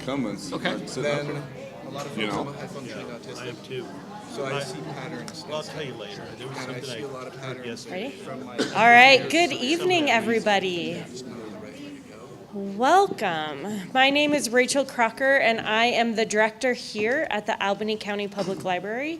incumbents. Okay. Then, A lot of you folks know. are functioning autistic. I have two. So I see patterns. Well, I'll tell you later. There was And I something see a lot of heard patterns yesterday. from my. All right, good evening, everybody. Welcome. My name is Rachel Crocker, and I am the director here at the Albany County Public Library.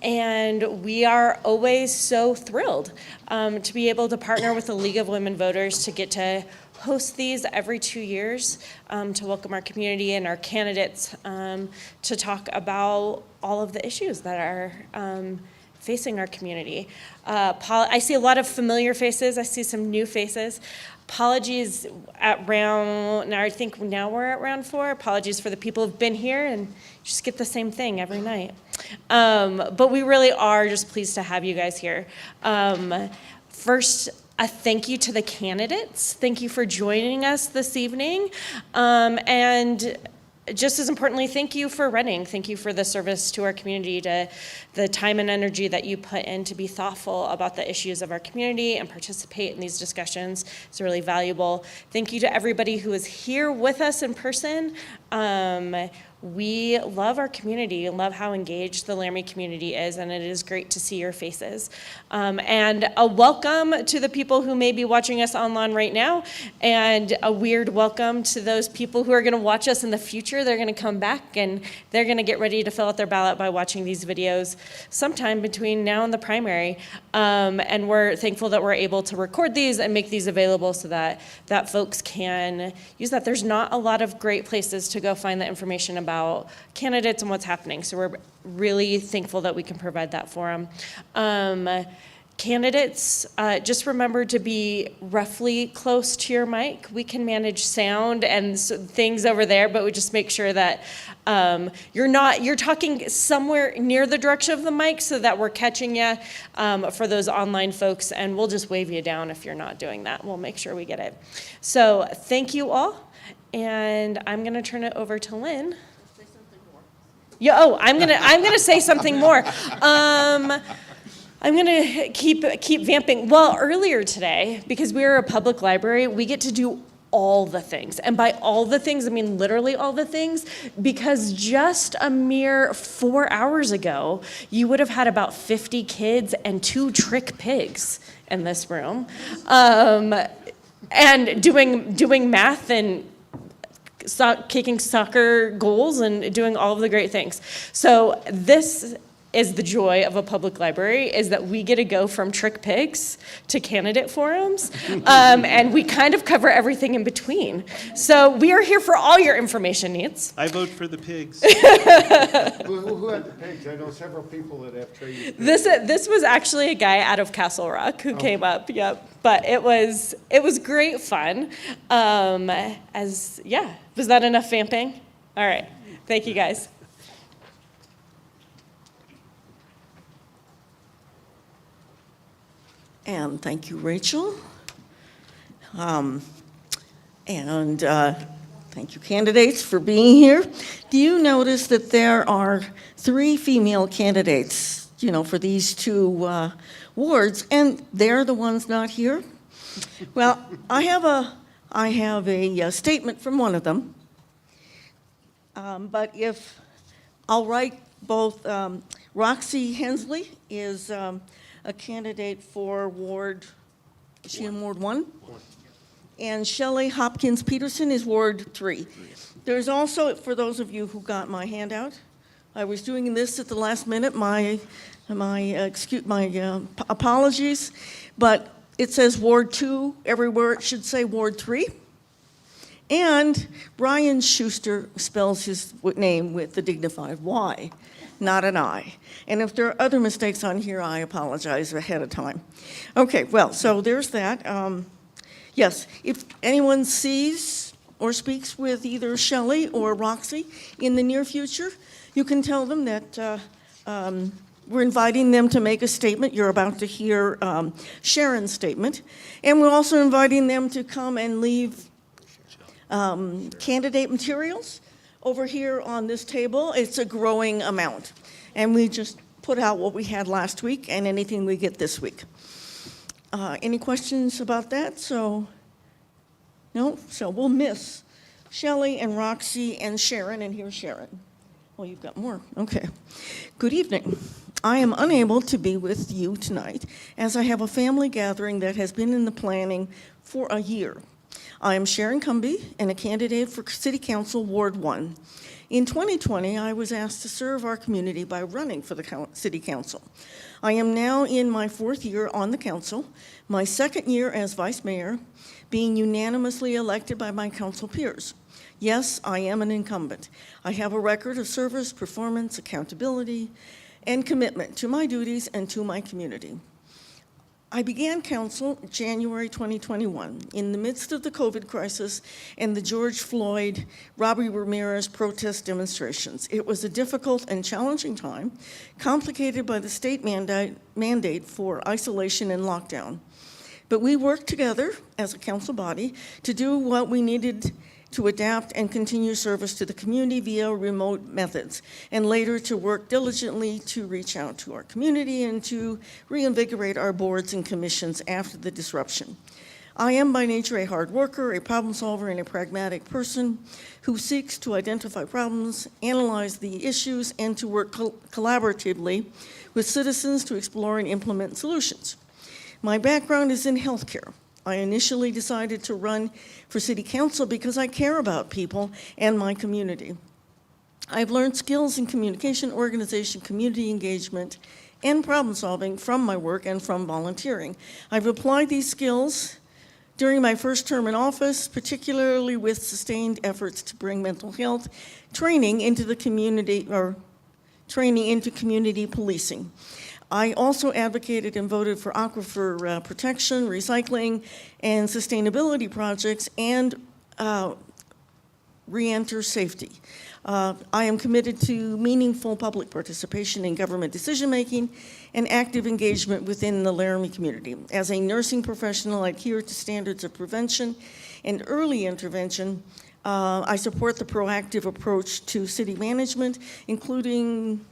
And we are always so thrilled to be able to partner with the League of Women Voters to get to host these every 2 years to welcome our community and our candidates to talk about all of the issues that are facing our community. I see a lot of familiar faces. I see some new faces. Apologies at round, I think now we're at round 4. Apologies for the people who've been here and just get the same thing every night. But we really are just pleased to have you guys here. First, a thank you to the candidates. Thank you for joining us this evening. And just as importantly, thank you for running. Thank you for the service to our community, to the time and energy that you put in to be thoughtful about the issues of our community and participate in these discussions. It's really valuable. Thank you to everybody who is here with us in person. We love our community and love how engaged the Laramie community is, and it is great to see your faces. And a welcome to the people who may be watching us online right now, and a weird welcome to those people who are going to watch us in the future. They're going to come back, and they're going to get ready to fill out their ballot by watching these videos sometime between now and the primary. And we're thankful that we're able to record these and make these available so that folks can use that. There's not a lot of great places to go find the information about candidates and what's happening. So we're really thankful that we can provide that for them. Candidates, just remember to be roughly close to your mic. We can manage sound and things over there, but we just make sure that you're talking somewhere near the direction of the mic so that we're catching you for those online folks, and we'll just wave you down if you're not doing that. We'll make sure we get it. So thank you all, and I'm going to turn it over to Lynn. Yeah, I'm gonna say something more. I'm gonna keep vamping. Well, earlier today, because we're a public library, we get to do all the things. And by all the things, I mean literally all the things, because just a mere 4 hours ago, you would have had about 50 kids and 2 trick pigs in this room, and doing math and kicking soccer goals and doing all of the great things. So this is the joy of a public library, is that we get to go from trick pigs to candidate forums, and we kind of cover everything in between. So we are here for all your information needs. I vote for the pigs. Who had the pigs? I know several people that have traded pigs. This was actually a guy out of Castle Rock who came up. Yep, but it was great fun. Was that enough vamping? All right, thank you guys. And thank you, Rachel. And thank you, candidates, for being here. Do you notice that there are 3 female candidates, for these 2 wards, and they're the ones not here? Well, I have a statement from one of them. But if I'll write both, Roxie Hensley is a candidate for Ward, is she in Ward 1? And Shelley Hopkins Peterson is Ward 3. There's also, for those of you who got my handout, I was doing this at the last minute, my apologies, but it says Ward 2 everywhere. It should say Ward 3. And Bryan Shuster spells his name with the dignified Y, not an I. And if there are other mistakes on here, I apologize ahead of time. Okay, well, so there's that. Yes, if anyone sees or speaks with either Shelley or Roxie in the near future, you can tell them that we're inviting them to make a statement. You're about to hear Sharon's statement. And we're also inviting them to come and leave candidate materials over here on this table. It's a growing amount. And we just put out what we had last week and anything we get this week. Any questions about that? No? So we'll miss Shelley and Roxie and Sharon, and here's Sharon. Oh, you've got more. Okay. Good evening. I am unable to be with you tonight as I have a family gathering that has been in the planning for a year. I am Sharon Cumbie and a candidate for City Council Ward 1. In 2020, I was asked to serve our community by running for the City Council. I am now in my 4th year on the council, my 2nd year as vice mayor, being unanimously elected by my council peers. Yes, I am an incumbent. I have a record of service, performance, accountability, and commitment to my duties and to my community. I began council January 2021 in the midst of the COVID crisis and the George Floyd, Robbie Ramirez protest demonstrations. It was a difficult and challenging time, complicated by the state mandate for isolation and lockdown. But we worked together as a council body to do what we needed to adapt and continue service to the community via remote methods, and later to work diligently to reach out to our community and to reinvigorate our boards and commissions after the disruption. I am by nature a hard worker, a problem solver, and a pragmatic person who seeks to identify problems, analyze the issues, and to work collaboratively with citizens to explore and implement solutions. My background is in healthcare. I initially decided to run for City Council because I care about people and my community. I've learned skills in communication, organization, community engagement, and problem solving from my work and from volunteering. I've applied these skills during my first term in office, particularly with sustained efforts to bring mental health training into the community, or training into community policing. I also advocated and voted for aquifer protection, recycling, and sustainability projects, and re-enter safety. I am committed to meaningful public participation in government decision-making and active engagement within the Laramie community. As a nursing professional, I adhere to standards of prevention and early intervention. I support the proactive approach to city management, including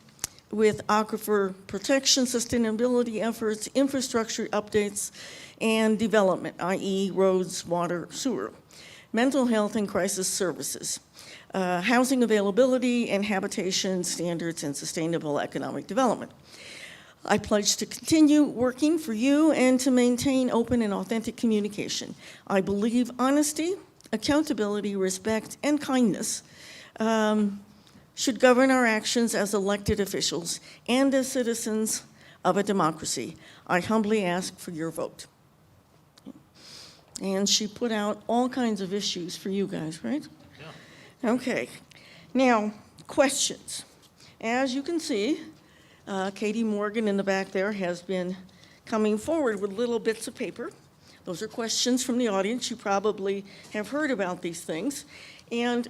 with aquifer protection, sustainability efforts, infrastructure updates, and development, i.e. roads, water, sewer, mental health and crisis services, housing availability and habitation standards, and sustainable economic development. I pledge to continue working for you and to maintain open and authentic communication. I believe honesty, accountability, respect, and kindness should govern our actions as elected officials and as citizens of a democracy. I humbly ask for your vote. And she put out all kinds of issues for you guys, right? Yeah. Okay. Now, questions. As you can see, Katie Morgan in the back there has been coming forward with little bits of paper. Those are questions from the audience. You probably have heard about these things. And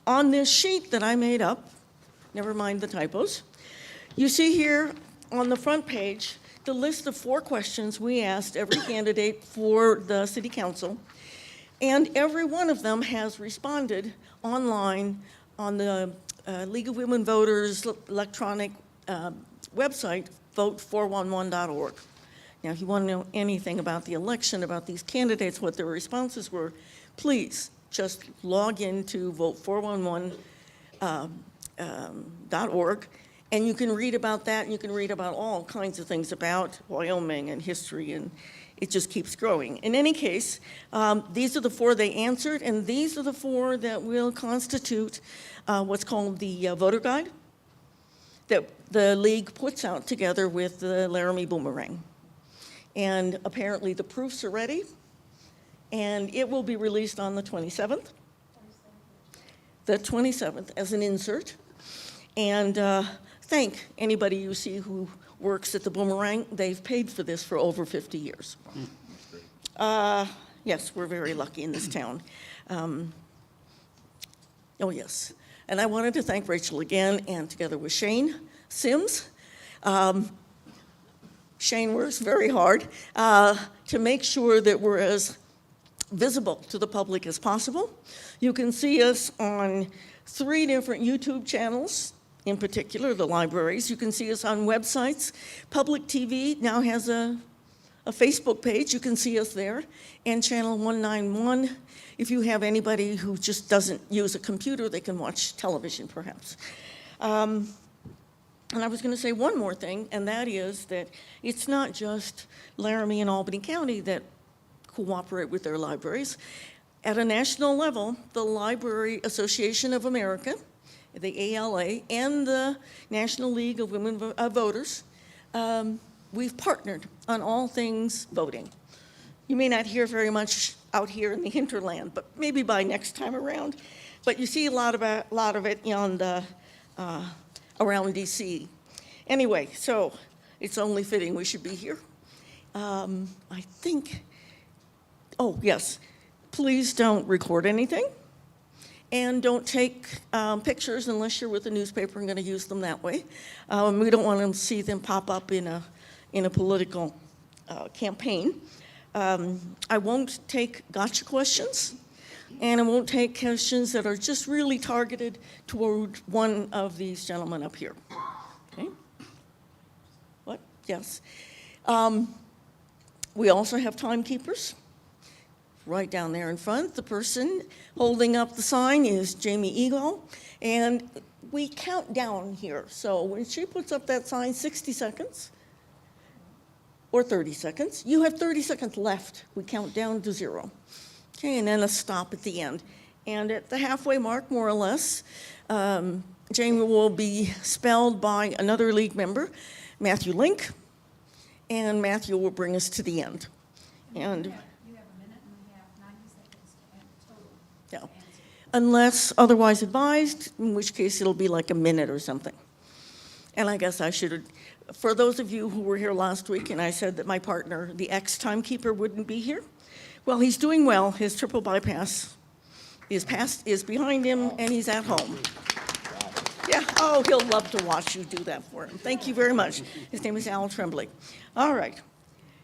on this sheet that I made up, never mind the typos, you see here on the front page the list of 4 questions we asked every candidate for the City Council, and every one of them has responded online on the League of Women Voters electronic website, vote411.org. Now, if you want to know anything about the election, about these candidates, what their responses were, please just log into vote411.org, and you can read about that, and you can read about all kinds of things about Wyoming and history, and it just keeps growing. In any case, these are the 4 they answered, and these are the 4 that will constitute what's called the voter guide that the League puts out together with the Laramie Boomerang. And apparently the proofs are ready, and it will be released on the 27th. The 27th as an insert. And thank anybody you see who works at the Boomerang. They've paid for this for over 50 years. Yes, we're very lucky in this town. Oh, yes. And I wanted to thank Rachel again, and together with Shane Sims. Shane works very hard to make sure that we're as visible to the public as possible. You can see us on 3 different YouTube channels, in particular the libraries. You can see us on websites. Public TV now has a a Facebook page. You can see us there. And channel 191. If you have anybody who just doesn't use a computer, they can watch television, perhaps. And I was going to say one more thing, and that is that it's not just Laramie and Albany County that cooperate with their libraries. At a national level, the Library Association of America, the ALA, and the National League of Women Voters, we've partnered on all things voting. You may not hear very much out here in the hinterland, but maybe by next time around. But you see a lot of it on the around DC. Anyway, so it's only fitting we should be here. I think, oh yes, please don't record anything, and don't take pictures unless you're with a newspaper and going to use them that way. We don't want to see them pop up in a political campaign. I won't take gotcha questions, and I won't take questions that are just really targeted toward one of these gentlemen up here. Okay? What? Yes. We also have timekeepers. Right down there in front, the person holding up the sign is Jamie Eagle, and we count down here. So when she puts up that sign, 60 seconds or 30 seconds, you have 30 seconds left. We count down to 0. Okay, and then a stop at the end. And at the halfway mark, more or less, Jamie will be spelled by another league member, Matthew Link, and Matthew will bring us to the end. And yeah, unless otherwise advised, in which case it'll be like a minute or something. And I guess I should, for those of you who were here last week and I said that my partner, the ex-timekeeper, wouldn't be here, well, he's doing well. His triple bypass is behind him, and he's at home. Yeah, oh, he'll love to watch you do that for him. Thank you very much. His name is Al Tremblay. All right.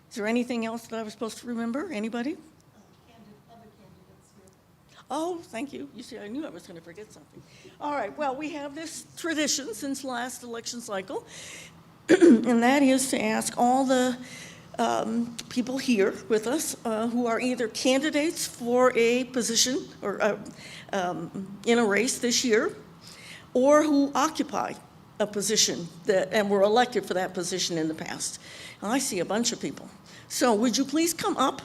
Is there anything else that I was supposed to remember? Anybody? Oh, thank you. You see, I knew I was going to forget something. All right, well, we have this tradition since last election cycle, and that is to ask all the people here with us who are either candidates for a position or in a race this year, or who occupy a position and were elected for that position in the past. And I see a bunch of people. So would you please come up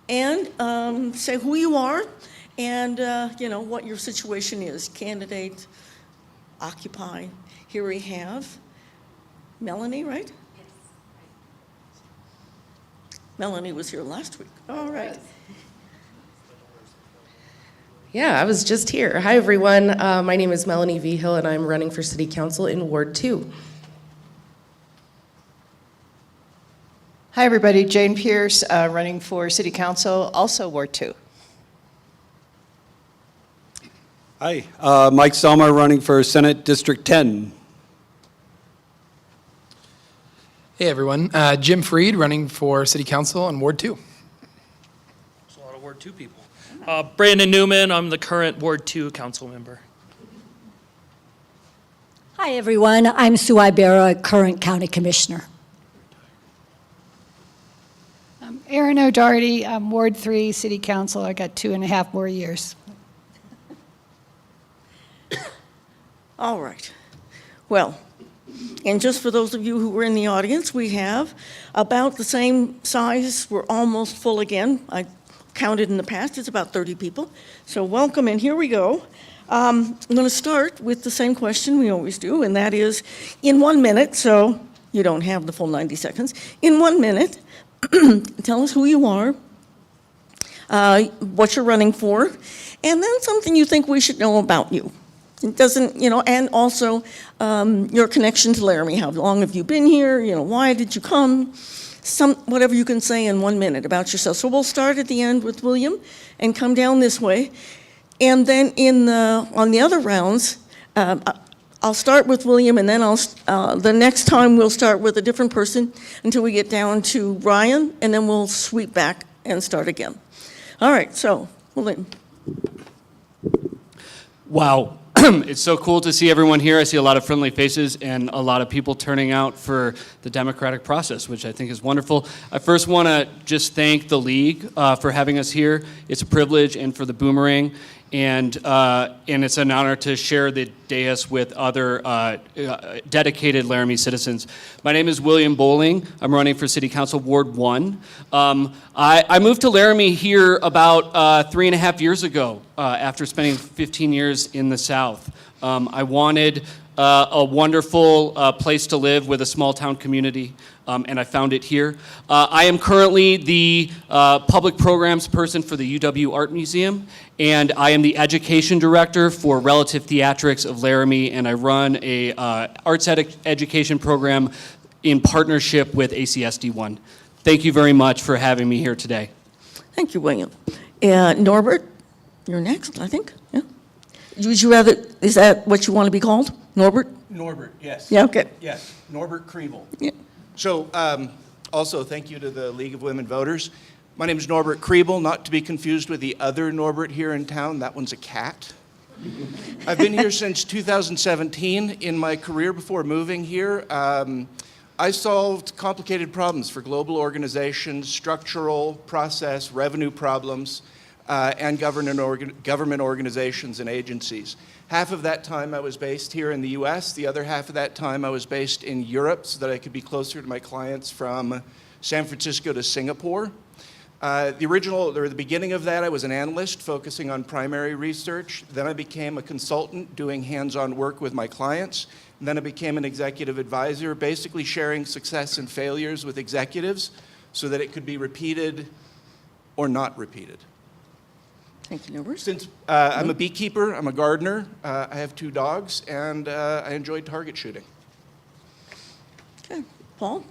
and say who you are, and what your situation is. Candidate, occupy. Here we have Melanie, right? Yes. Melanie was here last week. All right. Yeah, I was just here. Hi, everyone. My name is Melanie V. Hill, and I'm running for City Council in Ward 2. Hi, everybody. Jane Pierce, running for City Council, also Ward 2. Hi, Mike Selmer, running for Senate District 10. Hey everyone, Jim Freed, running for City Council in Ward 2. There's a lot of Ward 2 people. Brandon Newman, I'm the current Ward 2 council member. Hi everyone, I'm Sue Ibera, current county commissioner. Erin O'Doherty, I'm Ward 3 City Council. I got 2.5 more years. All right. Well, and just for those of you who were in the audience, we have about the same size. We're almost full again. I counted in the past. It's about 30 people. So welcome, and here we go. I'm going to start with the same question we always do, and that is, in 1 minute, so you don't have the full 90 seconds, in 1 minute, tell us who you are, what you're running for, and then something you think we should know about you. It doesn't, and also your connection to Laramie. How long have you been here? Why did you come? Whatever you can say in 1 minute about yourself. So we'll start at the end with William and come down this way. And then on the other rounds, I'll start with William, and then the next time we'll start with a different person until we get down to Bryan, and then we'll sweep back and start again. All right, so William. Wow. It's so cool to see everyone here. I see a lot of friendly faces and a lot of people turning out for the democratic process, which I think is wonderful. I first want to just thank the League for having us here. It's a privilege, and for the Boomerang. And it's an honor to share the dais with other dedicated Laramie citizens. My name is William Bowling. I'm running for City Council Ward 1. I moved to Laramie here about 3.5 years ago after spending 15 years in the South. I wanted a wonderful place to live with a small town community, and I found it here. I am currently the public programs person for the UW Art Museum, and I am the education director for Relative Theatrics of Laramie, and I run a arts education program in partnership with ACSD1. Thank you very much for having me here today. Thank you, William. Norbert, you're next, I think. Yeah. Would you rather, is that what you want to be called? Norbert? Norbert, yes. Yeah, okay. Yes, Norbert Kriebel. Yeah. So, also, thank you to the League of Women Voters. My name is Norbert Kriebel, not to be confused with the other Norbert here in town. That one's a cat. I've been here since 2017. In my career before moving here, I solved complicated problems for global organizations, structural, process, revenue problems, and government organizations and agencies. Half of that time I was based here in the US. The other half of that time I was based in Europe so that I could be closer to my clients from San Francisco to Singapore. The beginning of that, I was an analyst focusing on primary research. Then I became a consultant doing hands-on work with my clients. And then I became an executive advisor, basically sharing success and failures with executives so that it could be repeated or not repeated. Thank you, Norbert. Since I'm a beekeeper, I'm a gardener, I have 2 dogs, and I enjoy target shooting. Okay, Paul?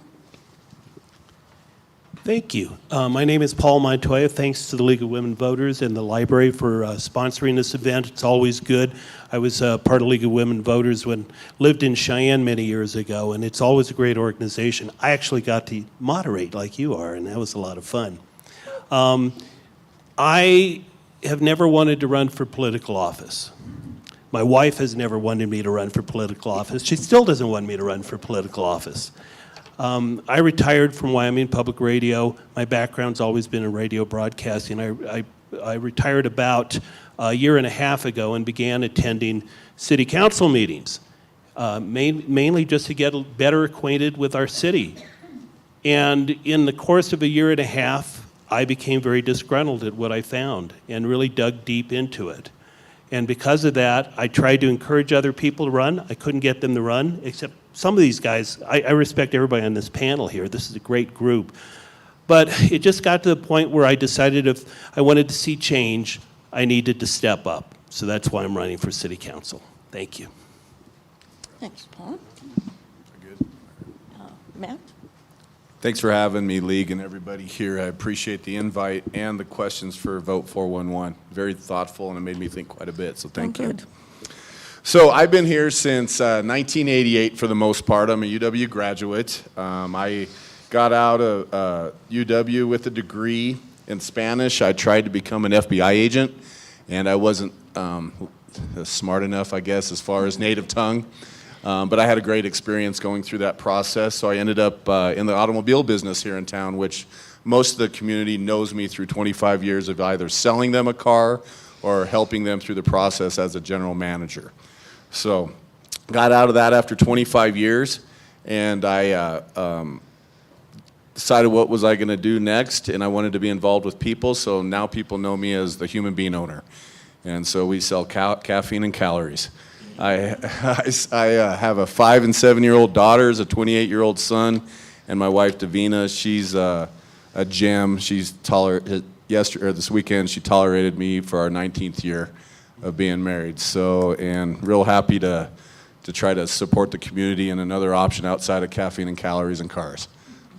Thank you. My name is Paul Montoya. Thanks to the League of Women Voters and the library for sponsoring this event. It's always good. I was part of the League of Women Voters when lived in Cheyenne many years ago, and it's always a great organization. I actually got to moderate like you are, and that was a lot of fun. I have never wanted to run for political office. My wife has never wanted me to run for political office. She still doesn't want me to run for political office. I retired from Wyoming Public Radio. My background's always been in radio broadcasting. I retired about a year and a half ago and began attending city council meetings, mainly just to get better acquainted with our city. And in the course of a year and a half, I became very disgruntled at what I found and really dug deep into it. And because of that, I tried to encourage other people to run. I couldn't get them to run, except some of these guys. I respect everybody on this panel here. This is a great group. But it just got to the point where I decided if I wanted to see change, I needed to step up. So that's why I'm running for city council. Thank you. Thanks, Paul. Matt? Thanks for having me, League, and everybody here. I appreciate the invite and the questions for Vote 411. Very thoughtful, and it made me think quite a bit, so thank you. Good. So I've been here since 1988 for the most part. I'm a UW graduate. I got out of UW with a degree in Spanish. I tried to become an FBI agent, and I wasn't smart enough, I guess, as far as native tongue. But I had a great experience going through that process, so I ended up in the automobile business here in town, which most of the community knows me through 25 years of either selling them a car or helping them through the process as a general manager. So got out of that after 25 years, and I decided what was I going to do next, and I wanted to be involved with people, so now people know me as the human being owner. And so we sell caffeine and calories. I have a 5- and 7-year-old daughters, a 28-year-old son, and my wife Davina. She's a gem. She's this weekend she tolerated me for our 19th year of being married. So, and real happy to try to support the community and another option outside of caffeine and calories and cars.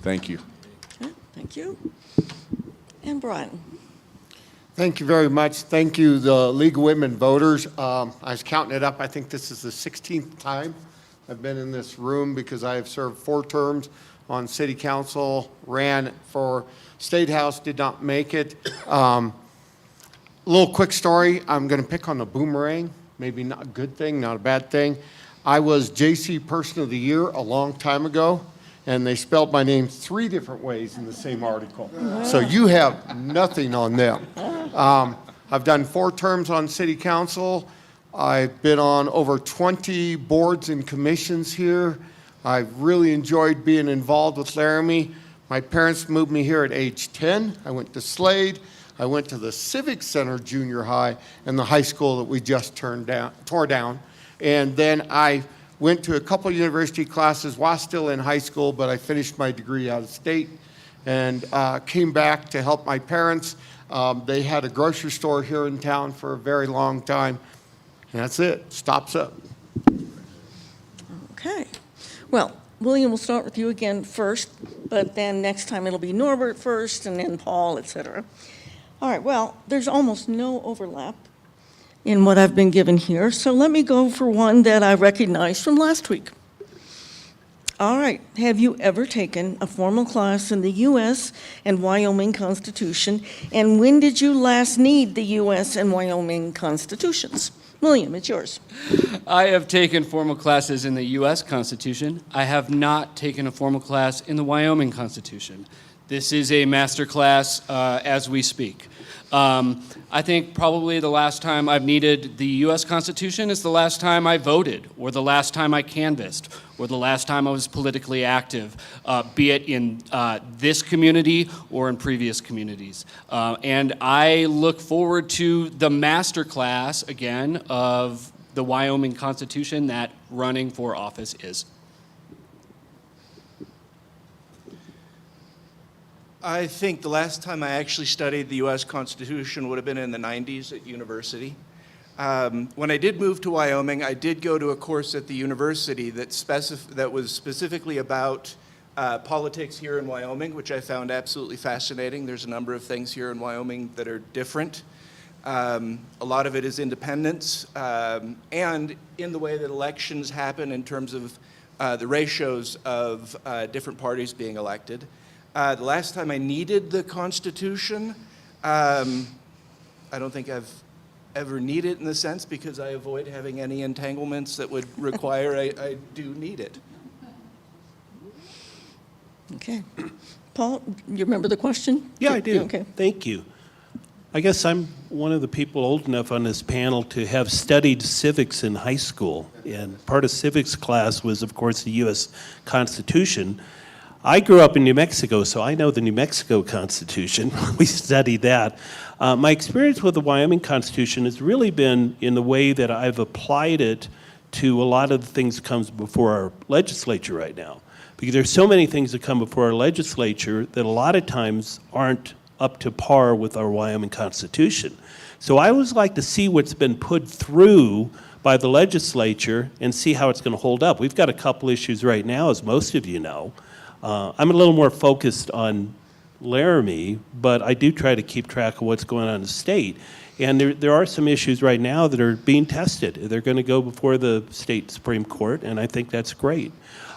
Thank you. Okay, thank you. And Bryan. Thank you very much. Thank you, the League of Women Voters. I was counting it up. I think this is the 16th time I've been in this room because I have served 4 terms on city council, ran for State House, did not make it. Little quick story. I'm going to pick on the boomerang. maybe not a good thing, not a bad thing. I was JC Person of the Year a long time ago, and they spelled my name 3 different ways in the same article. So you have nothing on them. I've done 4 terms on city council. I've been on over 20 boards and commissions here. I've really enjoyed being involved with Laramie. My parents moved me here at age 10. I went to Slade. I went to the Civic Center Junior High and the high school that we just tore down. And then I went to a couple of university classes while still in high school, but I finished my degree out of state and came back to help my parents. They had a grocery store here in town for a very long time. And that's it. Stops up. Okay. Well, William, we'll start with you again first, but then next time it'll be Norbert first, and then Paul, et cetera. All right, well, there's almost no overlap in what I've been given here, so let me go for one that I recognize from last week. All right, have you ever taken a formal class in the U.S. and Wyoming Constitution, and when did you last need the U.S. and Wyoming Constitutions? William, it's yours. I have taken formal classes in the U.S. Constitution. I have not taken a formal class in the Wyoming Constitution. This is a master class as we speak. I think probably the last time I've needed the U.S. Constitution is the last time I voted, or the last time I canvassed, or the last time I was politically active, be it in this community or in previous communities. And I look forward to the master class, again, of the Wyoming Constitution that running for office is. I think the last time I actually studied the U.S. Constitution would have been in the 90s at university. When I did move to Wyoming, I did go to a course at the university that was specifically about politics here in Wyoming, which I found absolutely fascinating. There's a number of things here in Wyoming that are different. A lot of it is independence, and in the way that elections happen in terms of the ratios of different parties being elected. The last time I needed the Constitution, I don't think I've ever needed it in the sense because I avoid having any entanglements that would require I do need it. Okay. Paul, you remember the question? Yeah, I do. Okay. Thank you. I guess I'm one of the people old enough on this panel to have studied civics in high school. And part of civics class was, of course, the U.S. Constitution. I grew up in New Mexico, so I know the New Mexico Constitution. We studied that. My experience with the Wyoming Constitution has really been in the way that I've applied it to a lot of the things that comes before our legislature right now. Because there's so many things that come before our legislature that a lot of times aren't up to par with our Wyoming Constitution. So I always like to see what's been put through by the legislature and see how it's going to hold up. We've got a couple issues right now, as most of you know. I'm a little more focused on Laramie, but I do try to keep track of what's going on in the state. And there are some issues right now that are being tested. They're going to go before the state Supreme Court, and I think that's great.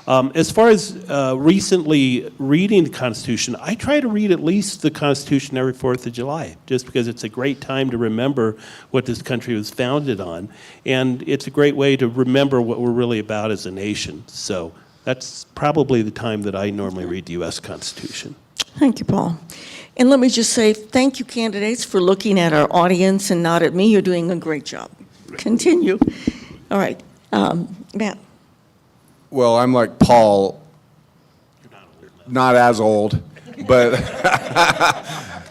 As far as recently reading the Constitution, I try to read at least the Constitution every 4th of July, just because it's a great time to remember what this country was founded on. And it's a great way to remember what we're really about as a nation. So that's probably the time that I normally read the U.S. Constitution. Thank you, Paul. And let me just say thank you, candidates, for looking at our audience and not at me. You're doing a great job. Continue. All right. Matt. Well, I'm like Paul, not as old, but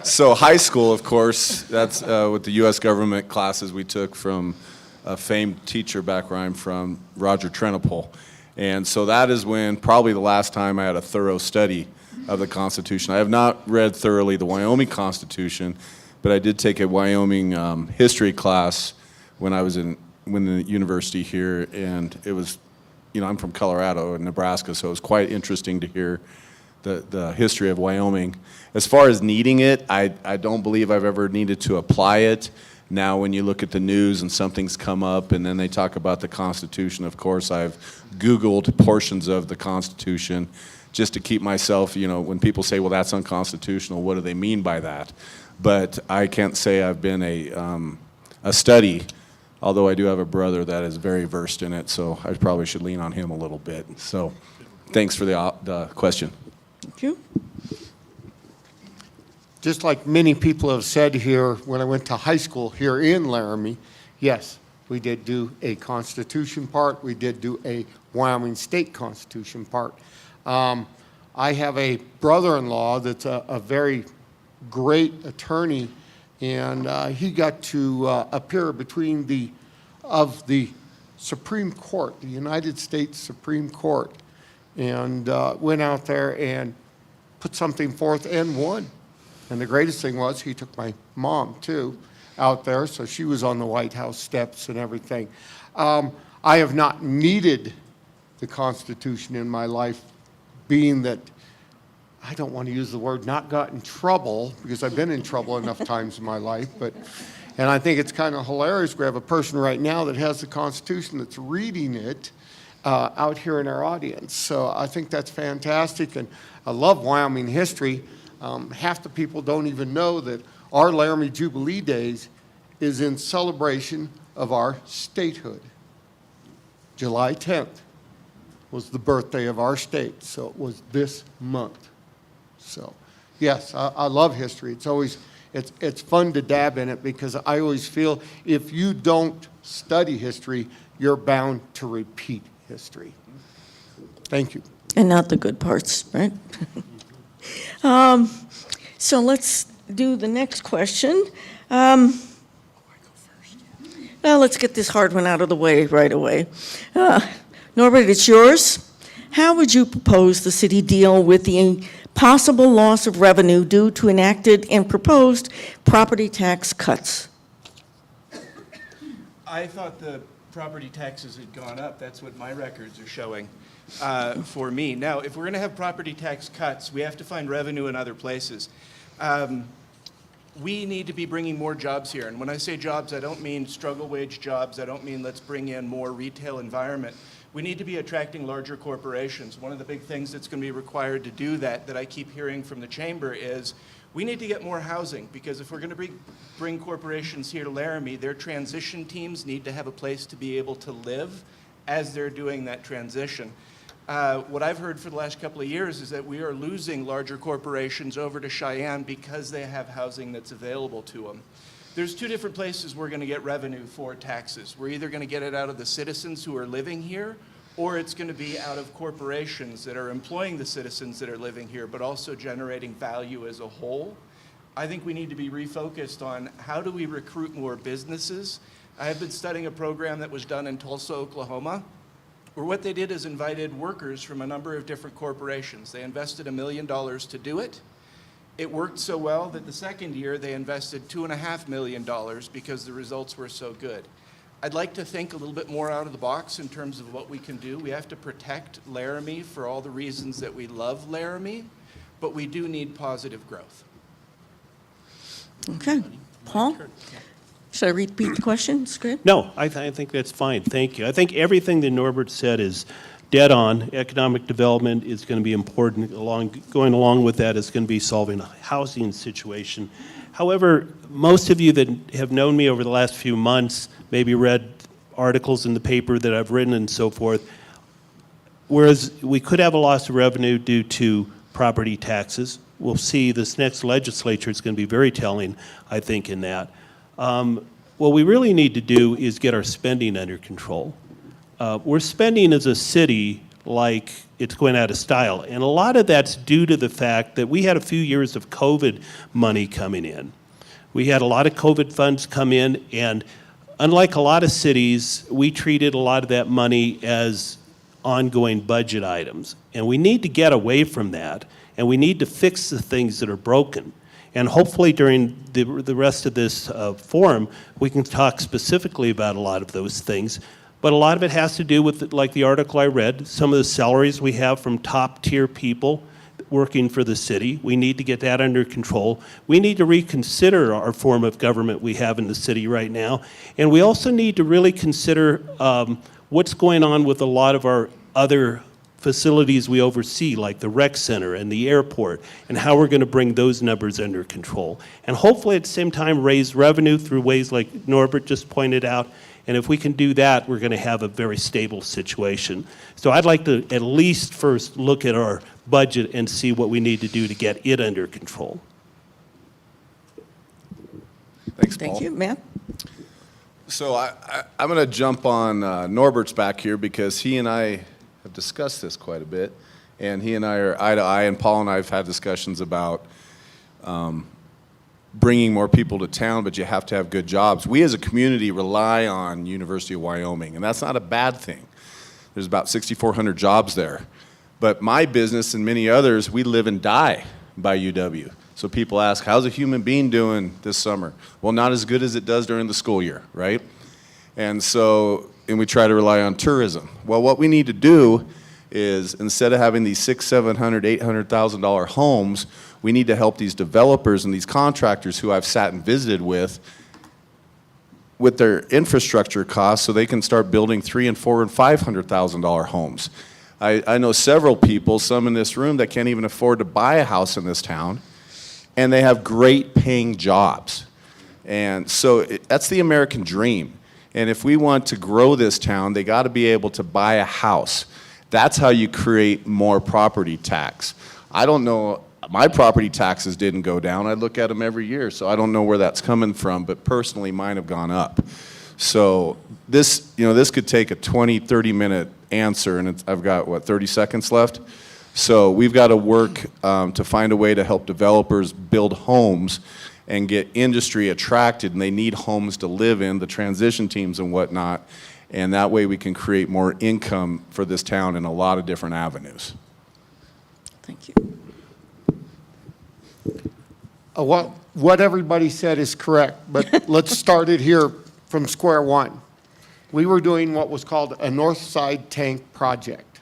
so high school, of course, that's with the U.S. government classes we took from a famed teacher back where I'm from, Roger Trenopole. And so that is when probably the last time I had a thorough study of the Constitution. I have not read thoroughly the Wyoming Constitution, but I did take a Wyoming history class when I was in the university here, and it was, you know, I'm from Colorado and Nebraska, so it was quite interesting to hear the history of Wyoming. As far as needing it, I don't believe I've ever needed to apply it. Now, when you look at the news and something's come up and then they talk about the Constitution, of course, I've Googled portions of the Constitution just to keep myself, you know, when people say, well, that's unconstitutional, what do they mean by that? But I can't say I've been a study although I do have a brother that is very versed in it, so I probably should lean on him a little bit. So thanks for the question. Thank you. Just like many people have said here, when I went to high school here in Laramie, yes, we did do a Constitution part. We did do a Wyoming State Constitution part. I have a brother-in-law that's a very great attorney, and he got to appear between the Supreme Court, the United States Supreme Court, and went out there and put something forth and won. And the greatest thing was he took my mom, too, out there, so she was on the White House steps and everything. I have not needed the Constitution in my life, being that, I don't want to use the word not got in trouble, because I've been in trouble enough times in my life, and I think it's kind of hilarious. We have a person right now that has the Constitution that's reading it out here in our audience. So I think that's fantastic, and I love Wyoming history. Half the people don't even know that our Laramie Jubilee Days is in celebration of our statehood. July 10th was the birthday of our state, so it was this month. So, yes, I love history. It's always, it's fun to dab in it, because I always feel if you don't study history, you're bound to repeat history. Thank you. And not the good parts, right? So let's do the next question. Well, let's get this hard one out of the way right away. Norbert, it's yours. How would you propose the city deal with the possible loss of revenue due to enacted and proposed property tax cuts? I thought the property taxes had gone up. That's what my records are showing for me. Now, if we're going to have property tax cuts, we have to find revenue in other places. We need to be bringing more jobs here. And when I say jobs, I don't mean struggle wage jobs. I don't mean let's bring in more retail environment. We need to be attracting larger corporations. One of the big things that's going to be required to do that I keep hearing from the chamber is we need to get more housing, because if we're going to bring corporations here to Laramie, their transition teams need to have a place to be able to live as they're doing that transition. What I've heard for the last couple of years is that we are losing larger corporations over to Cheyenne because they have housing that's available to them. There's two different places we're going to get revenue for taxes. We're either going to get it out of the citizens who are living here, or it's going to be out of corporations that are employing the citizens that are living here, but also generating value as a whole. I think we need to be refocused on how do we recruit more businesses. I have been studying a program that was done in Tulsa, Oklahoma, where what they did is invited workers from a number of different corporations. They invested $1 million to do it. It worked so well that the second year they invested $2.5 million because the results were so good. I'd like to think a little bit more out of the box in terms of what we can do. We have to protect Laramie for all the reasons that we love Laramie, but we do need positive growth. Okay. Paul? Should I repeat the question? It's good. No, I think that's fine. Thank you. I think everything that Norbert said is dead on. Economic development is going to be important. Going along with that is going to be solving a housing situation. However, most of you that have known me over the last few months, maybe read articles in the paper that I've written and so forth, whereas we could have a loss of revenue due to property taxes. We'll see this next legislature is going to be very telling, I think, in that. What we really need to do is get our spending under control. We're spending as a city like it's going out of style. And a lot of that's due to the fact that we had a few years of COVID money coming in. We had a lot of COVID funds come in, and unlike a lot of cities, we treated a lot of that money as ongoing budget items. And we need to get away from that, and we need to fix the things that are broken. And hopefully during the rest of this forum, we can talk specifically about a lot of those things. But a lot of it has to do with, like the article I read, some of the salaries we have from top-tier people working for the city. We need to get that under control. We need to reconsider our form of government we have in the city right now. And we also need to really consider what's going on with a lot of our other facilities we oversee, like the rec center and the airport, and how we're going to bring those numbers under control. And hopefully at the same time raise revenue through ways like Norbert just pointed out, And if we can do that, we're going to have a very stable situation. So I'd like to at least first look at our budget and see what we need to do to get it under control. Thanks, Paul. Thank you, Matt. So I'm going to jump on Norbert's back here because he and I have discussed this quite a bit. And he and I are eye to eye, and Paul and I have had discussions about bringing more people to town, but you have to have good jobs. We as a community rely on University of Wyoming, and that's not a bad thing. There's about 6,400 jobs there. But my business and many others, we live and die by UW. So people ask, how's a human being doing this summer? Well, not as good as it does during the school year, right? And we try to rely on tourism. Well, what we need to do is instead of having these $600,000, $700,000, $800,000 homes, we need to help these developers and these contractors who I've sat and visited with their infrastructure costs so they can start building $300,000 and $400,000 and $500,000 homes. I know several people, some in this room, that can't even afford to buy a house in this town, and they have great paying jobs. And so that's the American dream. And if we want to grow this town, they got to be able to buy a house. That's how you create more property tax. I don't know, my property taxes didn't go down. I look at them every year, so I don't know where that's coming from, but personally mine have gone up. So this could take a 20, 30-minute answer, and I've got, 30 seconds left? So we've got to work to find a way to help developers build homes and get industry attracted, and they need homes to live in, the transition teams and whatnot, and that way we can create more income for this town in a lot of different avenues. Thank you. What everybody said is correct, but let's start it here from square one. We were doing what was called a north side tank project.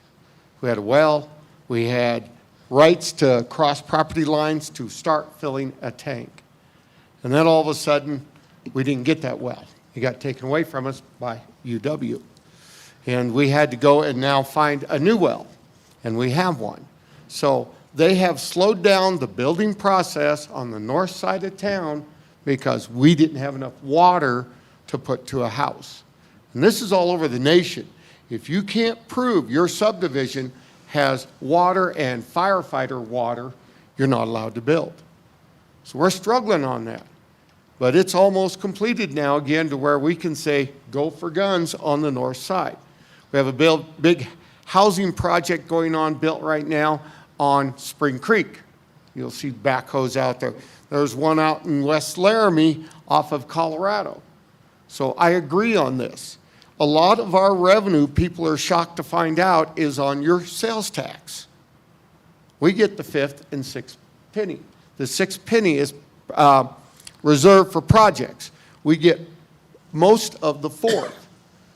We had a well, we had rights to cross property lines to start filling a tank. And then all of a sudden, we didn't get that well. It got taken away from us by UW. And we had to go and now find a new well, and we have one. So they have slowed down the building process on the north side of town because we didn't have enough water to put to a house. And this is all over the nation. If you can't prove your subdivision has water and firefighter water, you're not allowed to build. So we're struggling on that. But it's almost completed now again to where we can say, go for guns on the north side. We have a big housing project going on, built right now on Spring Creek. You'll see backhoes out there. There's one out in West Laramie off of Colorado. So I agree on this. A lot of our revenue, people are shocked to find out, is on your sales tax. We get the fifth and sixth penny. The sixth penny is reserved for projects. We get most of the fourth.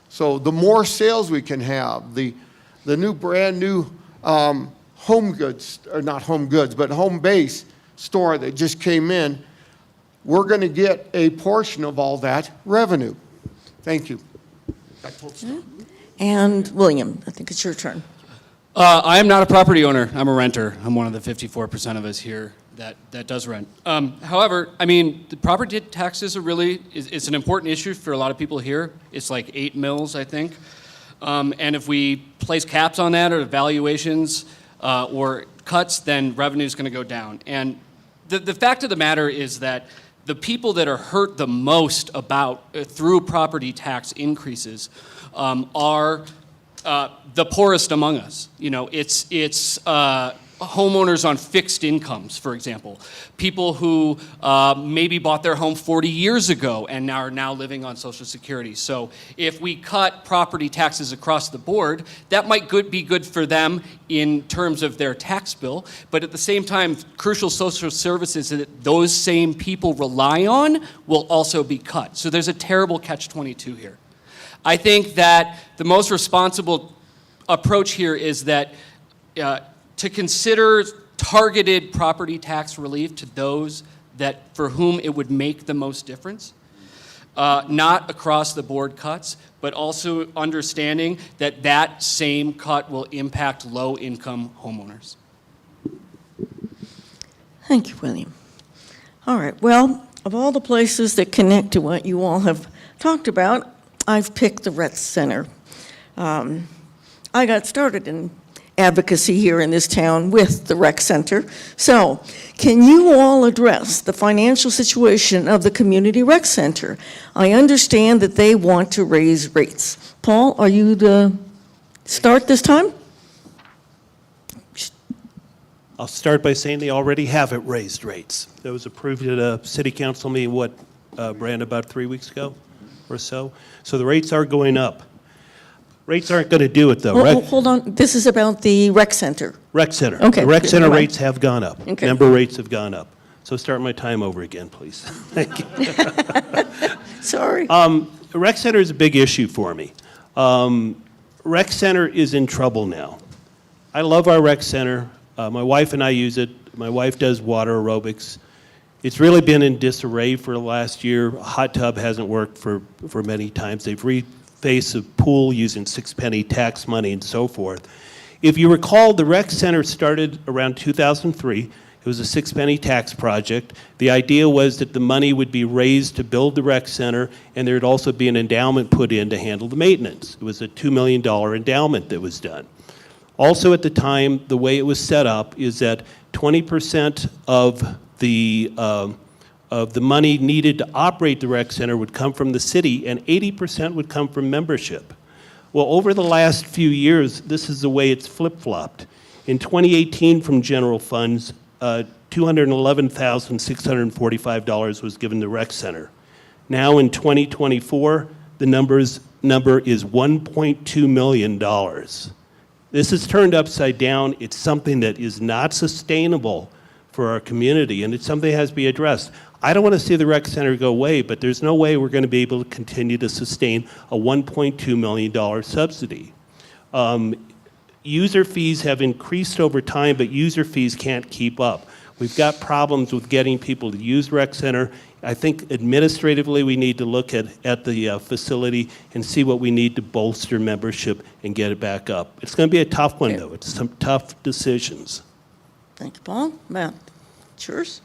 So the more sales we can have, the new brand new home goods, or not home goods, but home base store that just came in, we're going to get a portion of all that revenue. Thank you. And William, I think it's your turn. I am not a property owner. I'm a renter. I'm one of the 54% of us here that does rent. However, I mean, the property taxes are really, it's an important issue for a lot of people here. It's like 8 mils, I think. And if we place caps on that or valuations or cuts, then revenue is going to go down. And the fact of the matter is that the people that are hurt the most through property tax increases are the poorest among us. You know, it's homeowners on fixed incomes, for example. People who maybe bought their home 40 years ago and are now living on Social Security. So if we cut property taxes across the board, that might be good for them in terms of their tax bill, but at the same time, crucial social services that those same people rely on will also be cut. So there's a terrible catch-22 here. I think that the most responsible approach here is that to consider targeted property tax relief to those for whom it would make the most difference. Not across the board cuts, but also understanding that that same cut will impact low income homeowners. Thank you, William. All right, well, of all the places that connect to what you all have talked about, I've picked the rec center. I got started in advocacy here in this town with the rec center. So, can you all address the financial situation of the community rec center? I understand that they want to raise rates. Paul, are you the start this time? I'll start by saying they already have it raised rates. That was approved at a city council meeting, Bryan, about 3 weeks ago or so. So the rates are going up. Rates aren't going to do it, though. Oh, hold on, this is about the rec center. Rec center. Okay. The rec center Go ahead. rates have gone up. Okay. Member rates have gone up. So start my time over again, please. Thank you. Sorry. Rec center is a big issue for me. Rec center is in trouble now. I love our rec center. My wife and I use it. My wife does water aerobics. It's really been in disarray for the last year. A hot tub hasn't worked for many times. They've refaced a pool using 6-penny tax money and so forth. If you recall, the rec center started around 2003. It was a 6-penny tax project. The idea was that the money would be raised to build the rec center, and there would also be an endowment put in to handle the maintenance. It was a $2 million endowment that was done. Also at the time, the way it was set up is that 20% of the money needed to operate the rec center would come from the city, and 80% would come from membership. Well, over the last few years, this is the way it's flip-flopped. In 2018, from general funds, $211,645 was given to rec center. Now in 2024, the number is $1.2 million. This is turned upside down. It's something that is not sustainable for our community, and it's something that has to be addressed. I don't want to see the rec center go away, but there's no way we're going to be able to continue to sustain a $1.2 million subsidy. User fees have increased over time, but user fees can't keep up. We've got problems with getting people to use rec center. I think administratively we need to look at the facility and see what we need to bolster membership and get it back up. It's going to be a tough one, though. It's some tough decisions. Thank you, Paul. Matt, it's yours.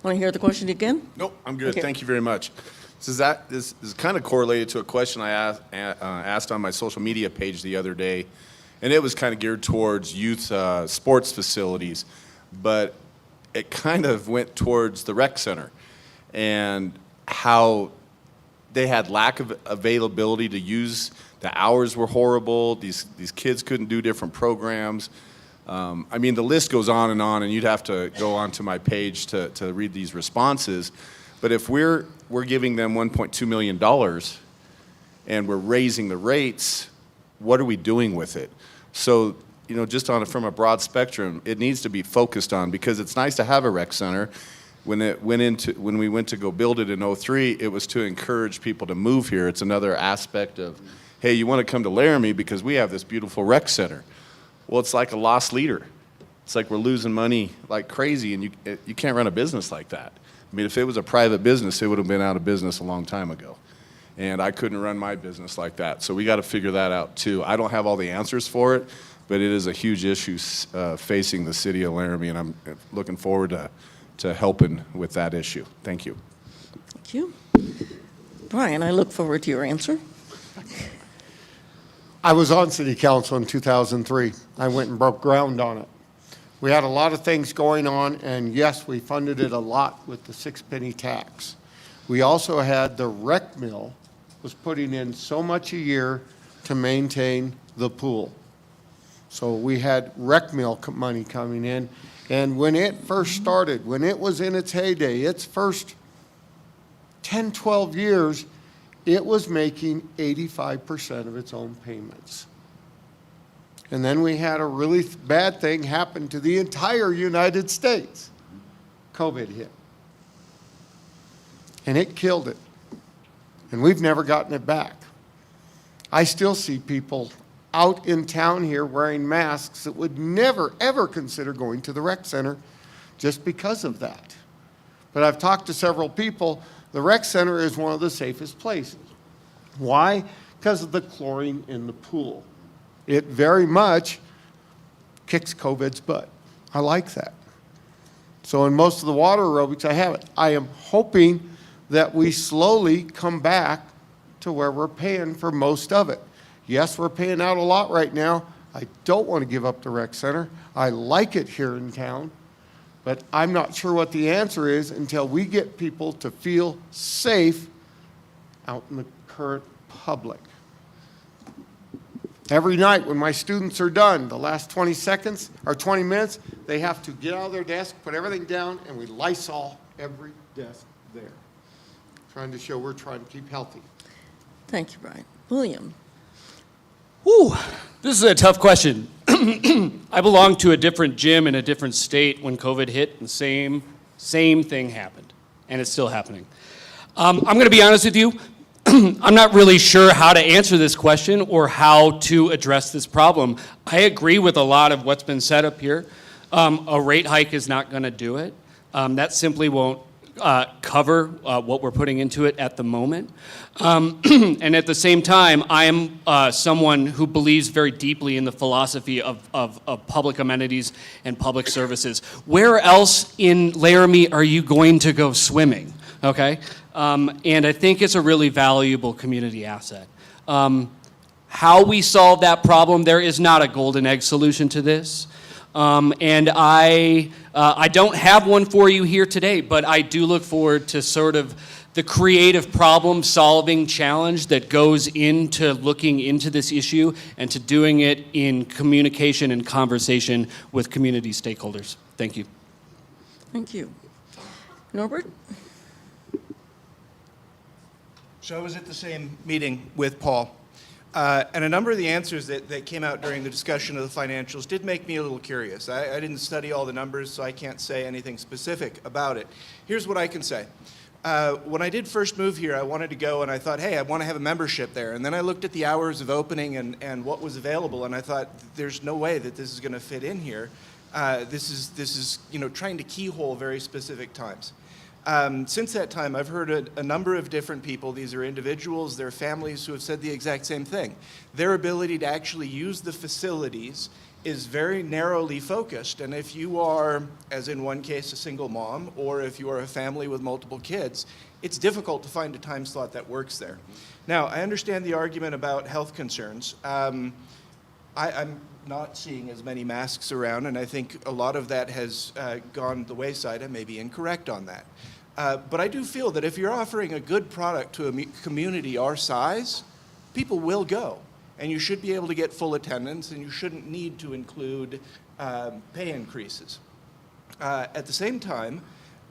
Want to hear the question again? Nope, I'm good. Okay. Thank you very much. This is kind of correlated to a question I asked on my social media page the other day, and it was kind of geared towards youth sports facilities, but it kind of went towards the rec center and how they had lack of availability to use. The hours were horrible. These kids couldn't do different programs. I mean, the list goes on, and you'd have to go onto my page to read these responses. But if we're giving them $1.2 million and we're raising the rates, what are we doing with it? So, just from a broad spectrum, it needs to be focused on, because it's nice to have a rec center. When we went to go build it in 2003, it was to encourage people to move here. It's another aspect of, hey, you want to come to Laramie because we have this beautiful rec center. Well, it's like a lost leader. It's like we're losing money like crazy, and you can't run a business like that. I mean, if it was a private business, it would have been out of business a long time ago. And I couldn't run my business like that. So we got to figure that out too. I don't have all the answers for it, but it is a huge issue facing the city of Laramie, and I'm looking forward to helping with that issue. Thank you. Thank you. Bryan, I look forward to your answer. I was on city council in 2003. I went and broke ground on it. We had a lot of things going on, and yes, we funded it a lot with the 6-penny tax. We also had the rec mill was putting in so much a year to maintain the pool. So we had rec mill money coming in, and when it first started, when it was in its heyday, its first 10, 12 years, it was making 85% of its own payments. And then we had a really bad thing happen to the entire United States. COVID hit. And it killed it. And we've never gotten it back. I still see people out in town here wearing masks that would never, ever consider going to the rec center just because of that. But I've talked to several people. The rec center is one of the safest places. Why? Because of the chlorine in the pool. It very much kicks COVID's butt. I like that. So in most of the water aerobics, I have it. I am hoping that we slowly come back to where we're paying for most of it. Yes, we're paying out a lot right now. I don't want to give up the rec center. I like it here in town, but I'm not sure what the answer is until we get people to feel safe out in the current public. Every night when my students are done, the last 20 seconds or 20 minutes, they have to get out of their desk, put everything down, and we Lysol every desk there. Trying to show we're trying to keep healthy. Thank you, Bryan. William? Whew, this is a tough question. I belonged to a different gym in a different state when COVID hit, and same thing happened, and it's still happening. I'm going to be honest with you. I'm not really sure how to answer this question or how to address this problem. I agree with a lot of what's been said up here. A rate hike is not going to do it. That simply won't cover what we're putting into it at the moment. And at the same time, I am someone who believes very deeply in the philosophy of public amenities and public services. Where else in Laramie are you going to go swimming? Okay? And I think it's a really valuable community asset. How we solve that problem, there is not a golden egg solution to this. And I don't have one for you here today, but I do look forward to sort of the creative problem-solving challenge that goes into looking into this issue and to doing it in communication and conversation with community stakeholders. Thank you. Thank you. Norbert? So I was at the same meeting with Paul, and a number of the answers that came out during the discussion of the financials did make me a little curious. I didn't study all the numbers, so I can't say anything specific about it. Here's what I can say. When I did first move here, I wanted to go, and I thought, hey, I want to have a membership there. And then I looked at the hours of opening and what was available, and I thought, there's no way that this is going to fit in here. This is trying to keyhole very specific times. Since that time, I've heard a number of different people. These are individuals, their families, who have said the exact same thing. Their ability to actually use the facilities is very narrowly focused. And if you are, as in one case, a single mom, or if you are a family with multiple kids, it's difficult to find a time slot that works there. Now, I understand the argument about health concerns. I'm not seeing as many masks around, and I think a lot of that has gone the wayside. I may be incorrect on that. But I do feel that if you're offering a good product to a community our size, people will go. And you should be able to get full attendance, and you shouldn't need to include pay increases. At the same time,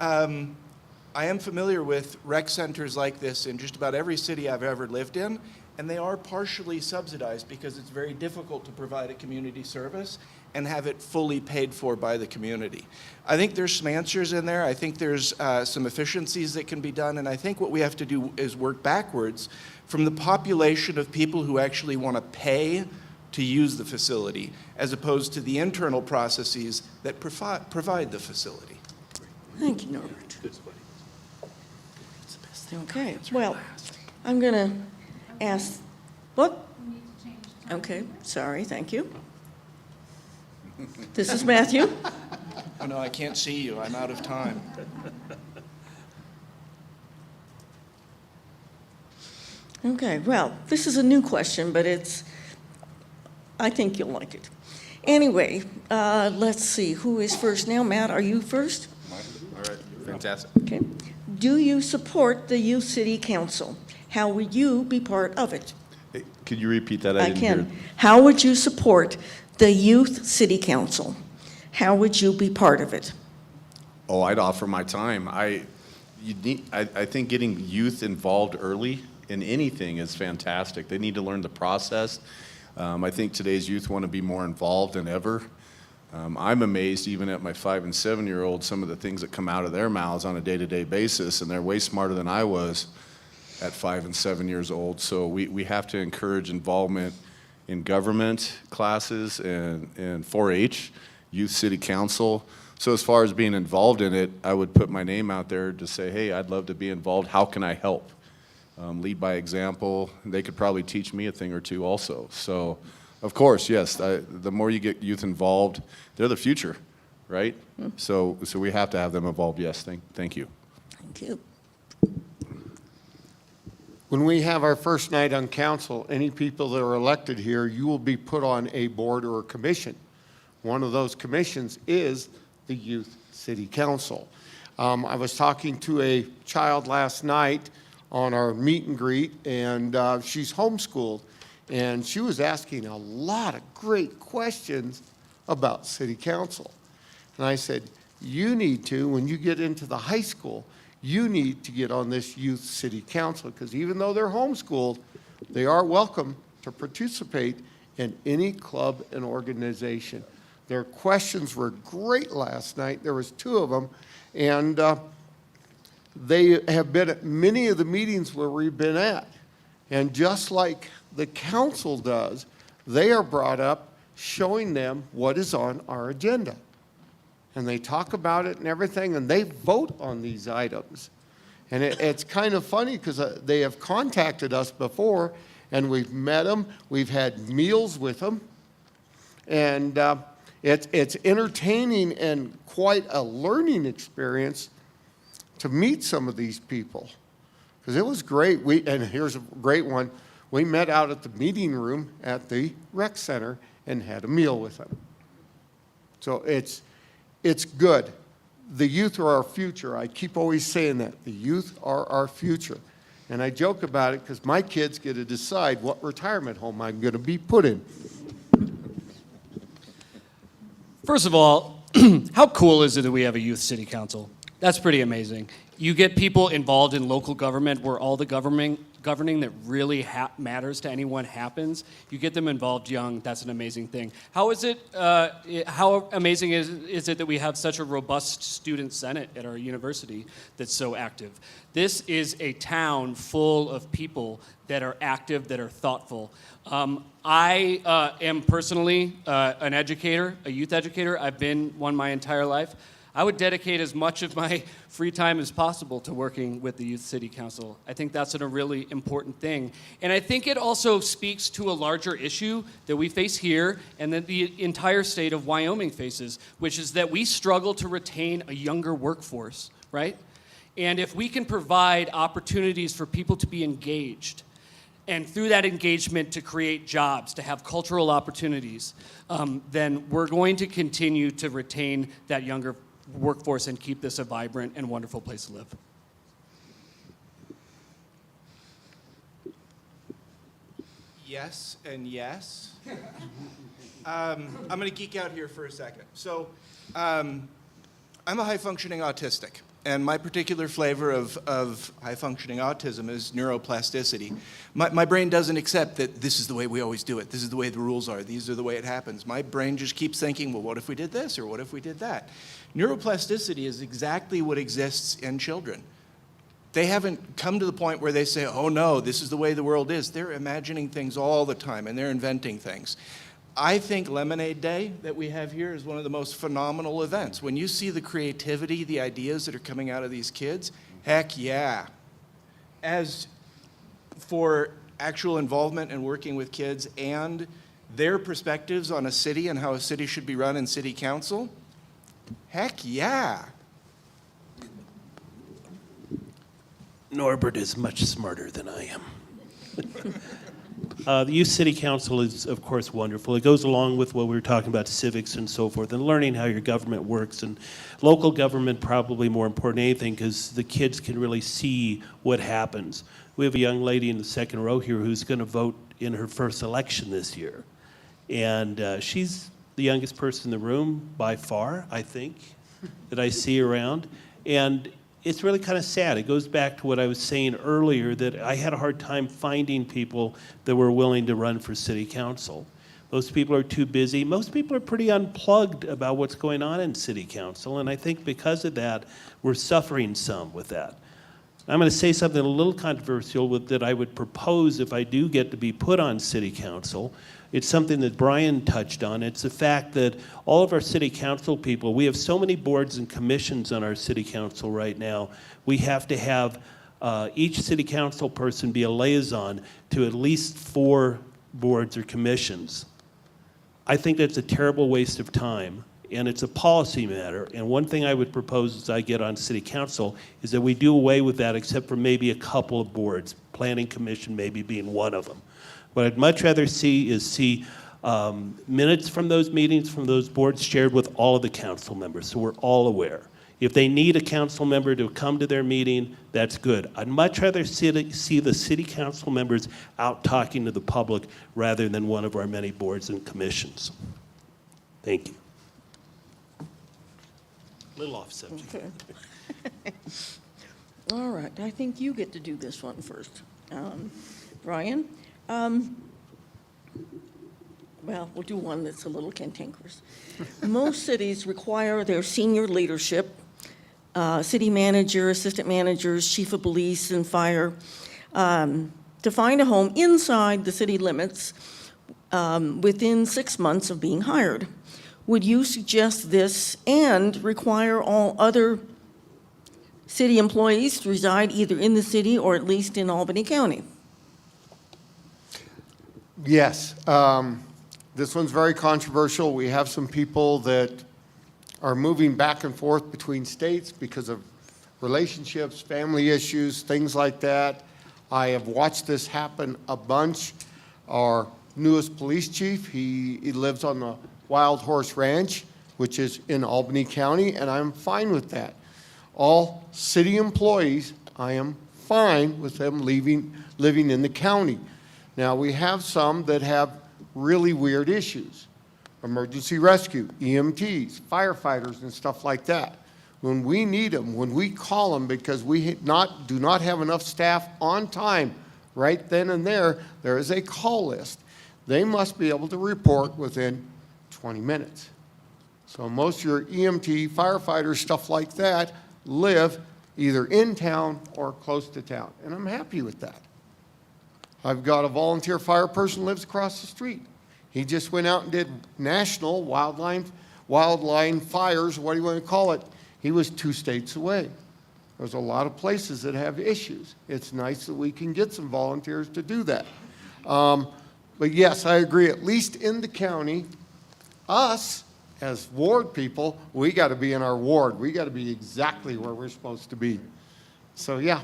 I am familiar with rec centers like this in just about every city I've ever lived in, and they are partially subsidized because it's very difficult to provide a community service and have it fully paid for by the community. I think there's some answers in there. I think there's some efficiencies that can be done, and I think what we have to do is work backwards from the population of people who actually want to pay to use the facility, as opposed to the internal processes that provide the facility. Thank you, Norbert. Okay, well, I'm going to ask, what? Okay, sorry, thank you. This is Matthew. Oh no, I can't see you. I'm out of time. Okay, well, this is a new question, but I think you'll like it. Anyway, let's see, who is first now? Matt, are you first? All right, fantastic. Okay. Do you support the Youth City Council? How would you be part of it? Hey, could you repeat that? I didn't can. hear. How would you support the Youth City Council? How would you be part of it? Oh, I'd offer my time. I think getting youth involved early in anything is fantastic. They need to learn the process. I think today's youth want to be more involved than ever. I'm amazed, even at my 5- and 7-year-olds, some of the things that come out of their mouths on a day-to-day basis, and they're way smarter than I was at 5 and 7 years old. So we have to encourage involvement in government classes and 4-H, Youth City Council. So as far as being involved in it, I would put my name out there to say, hey, I'd love to be involved. How can I help? Lead by example. They could probably teach me a thing or two also. So, of course, yes, the more you get youth involved, they're the future, right? So we have to have them involved, yes. Thank you. Thank you. When we have our first night on council, any people that are elected here, you will be put on a board or a commission. One of those commissions is the Youth City Council. I was talking to a child last night on our meet and greet, and she's homeschooled, and she was asking a lot of great questions about city council. And I said, you need to, when you get into the high school, you need to get on this youth city council, because even though they're homeschooled, they are welcome to participate in any club and organization. Their questions were great last night. There was 2 of them, and they have been at many of the meetings where we've been at. And just like the council does, they are brought up showing them what is on our agenda. And they talk about it and everything, and they vote on these items. And it's kind of funny because they have contacted us before, and we've met them, we've had meals with them, and it's entertaining and quite a learning experience to meet some of these people. Because it was great. And here's a great one. We met out at the meeting room at the rec center and had a meal with them. So it's good. The youth are our future. I keep always saying that. The youth are our future. And I joke about it because my kids get to decide what retirement home I'm going to be put in. First of all, how cool is it that we have a youth city council? That's pretty amazing. You get people involved in local government where all the governing that really matters to anyone happens. You get them involved young. That's an amazing thing. How amazing is it that we have such a robust student senate at our university that's so active? This is a town full of people that are active, that are thoughtful. I am personally an educator, a youth educator. I've been one my entire life. I would dedicate as much of my free time as possible to working with the Youth City Council. I think that's a really important thing. And I think it also speaks to a larger issue that we face here and that the entire state of Wyoming faces, which is that we struggle to retain a younger workforce, right? And if we can provide opportunities for people to be engaged, and through that engagement to create jobs, to have cultural opportunities, then we're going to continue to retain that younger workforce and keep this a vibrant and wonderful place to live. Yes and yes. I'm going to geek out here for a second. So I'm a high-functioning autistic, and my particular flavor of high-functioning autism is neuroplasticity. My brain doesn't accept that this is the way we always do it. This is the way the rules are. These are the way it happens. My brain just keeps thinking, well, what if we did this, or what if we did that? Neuroplasticity is exactly what exists in children. They haven't come to the point where they say, oh no, this is the way the world is. They're imagining things all the time, and they're inventing things. I think Lemonade Day that we have here is one of the most phenomenal events. When you see the creativity, the ideas that are coming out of these kids, heck yeah. As for actual involvement in working with kids and their perspectives on a city and how a city should be run in city council, heck yeah. Norbert is much smarter than I am. The Youth City Council is, of course, wonderful. It goes along with what we were talking about, civics and so forth, and learning how your government works. And local government probably more important than anything because the kids can really see what happens. We have a young lady in the second row here who's going to vote in her first election this year. And she's the youngest person in the room by far, I think, that I see around. And it's really kind of sad. It goes back to what I was saying earlier, that I had a hard time finding people that were willing to run for city council. Most people are too busy. Most people are pretty unplugged about what's going on in city council, and I think because of that, we're suffering some with that. I'm going to say something a little controversial that I would propose if I do get to be put on city council. It's something that Bryan touched on. It's the fact that all of our city council people, we have so many boards and commissions on our city council right now. We have to have each city council person be a liaison to at least 4 boards or commissions. I think that's a terrible waste of time, and it's a policy matter. And one thing I would propose as I get on city council is that we do away with that except for maybe a couple of boards, Planning Commission maybe being one of them. What I'd much rather see is minutes from those meetings, from those boards shared with all of the council members, so we're all aware. If they need a council member to come to their meeting, that's good. I'd much rather see the city council members out talking to the public rather than one of our many boards and commissions. Thank you. A little off subject. Okay. All right, I think you get to do this one first. Bryan? Well, we'll do one that's a little cantankerous. Most cities require their senior leadership, city manager, assistant managers, chief of police, and fire, to find a home inside the city limits within 6 months of being hired. Would you suggest this and require all other city employees to reside either in the city or at least in Albany County? Yes. This one's very controversial. We have some people that are moving back and forth between states because of relationships, family issues, things like that. I have watched this happen a bunch. Our newest police chief, he lives on the Wild Horse Ranch, which is in Albany County, and I'm fine with that. All city employees, I am fine with them living in the county. Now, we have some that have really weird issues. Emergency rescue, EMTs, firefighters, and stuff like that. When we need them, when we call them because we do not have enough staff on time, right then and there is a call list. They must be able to report within 20 minutes. So most of your EMT, firefighters, stuff like that, live either in town or close to town, and I'm happy with that. I've got a volunteer fire person lives across the street. He just went out and did national wildline fires, what do you want to call it? He was 2 states away. There's a lot of places that have issues. It's nice that we can get some volunteers to do that. But yes, I agree, at least in the county, us as ward people, we got to be in our ward. We got to be exactly where we're supposed to be. So yeah.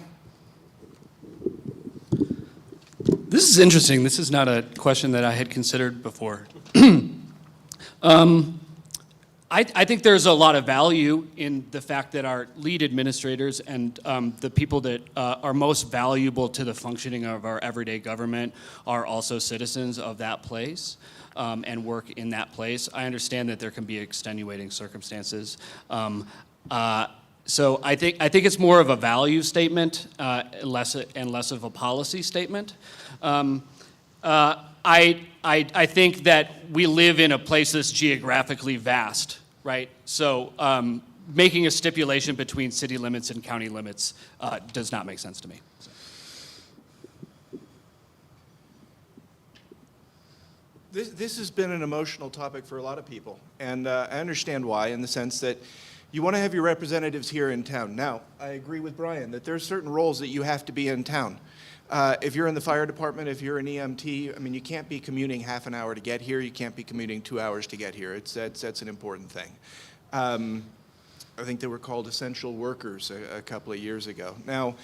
This is interesting. This is not a question that I had considered before. I think there's a lot of value in the fact that our lead administrators and the people that are most valuable to the functioning of our everyday government are also citizens of that place and work in that place. I understand that there can be extenuating circumstances. So I think it's more of a value statement less of a policy statement. I think that we live in a place that's geographically vast, right? So making a stipulation between city limits and county limits does not make sense to me. This has been an emotional topic for a lot of people, and I understand why, in the sense that you want to have your representatives here in town. Now, I agree with Bryan that there's certain roles that you have to be in town. If you're in the fire department, if you're an EMT, I mean, you can't be commuting half an hour to get here. You can't be commuting 2 hours to get here. That's an important thing. I think they were called essential workers a couple of years ago. Now,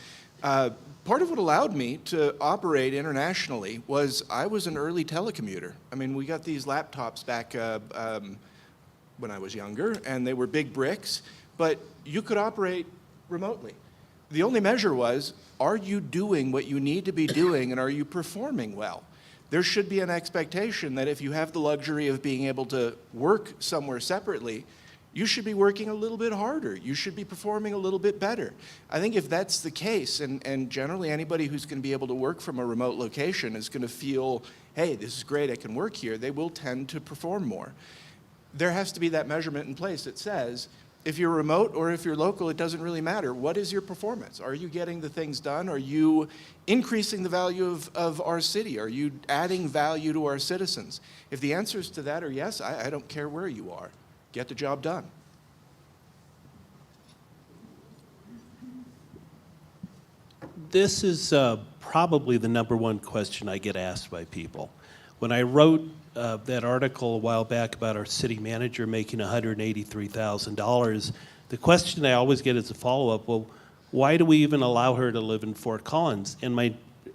part of what allowed me to operate internationally was I was an early telecommuter. I mean, we got these laptops back when I was younger, and they were big bricks, but you could operate remotely. The only measure was, are you doing what you need to be doing, and are you performing well? There should be an expectation that if you have the luxury of being able to work somewhere separately, you should be working a little bit harder. You should be performing a little bit better. I think if that's the case, and generally anybody who's going to be able to work from a remote location is going to feel, hey, this is great, I can work here, they will tend to perform more. There has to be that measurement in place that says, if you're remote or if you're local, it doesn't really matter. What is your performance? Are you getting the things done? Are you increasing the value of our city? Are you adding value to our citizens? If the answers to that are yes, I don't care where you are. Get the job done. This is probably the #1 question I get asked by people. When I wrote that article a while back about our city manager making $183,000, the question I always get as a follow-up, well, why do we even allow her to live in Fort Collins? And my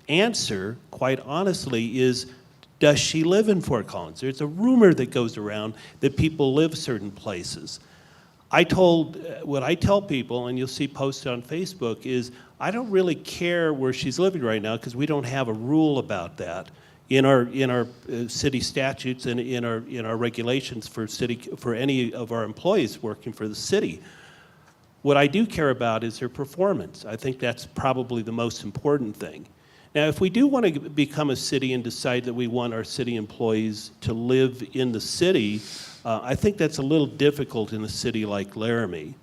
answer, quite honestly, is does she live in Fort Collins? There's a rumor that goes around that people live certain places. What I tell people, and you'll see posted on Facebook, is I don't really care where she's living right now because we don't have a rule about that in our city statutes and in our regulations for any of our employees working for the city. What I do care about is her performance. I think that's probably the most important thing. Now, if we do want to become a city and decide that we want our city employees to live in the city, I think that's a little difficult in a city like Laramie.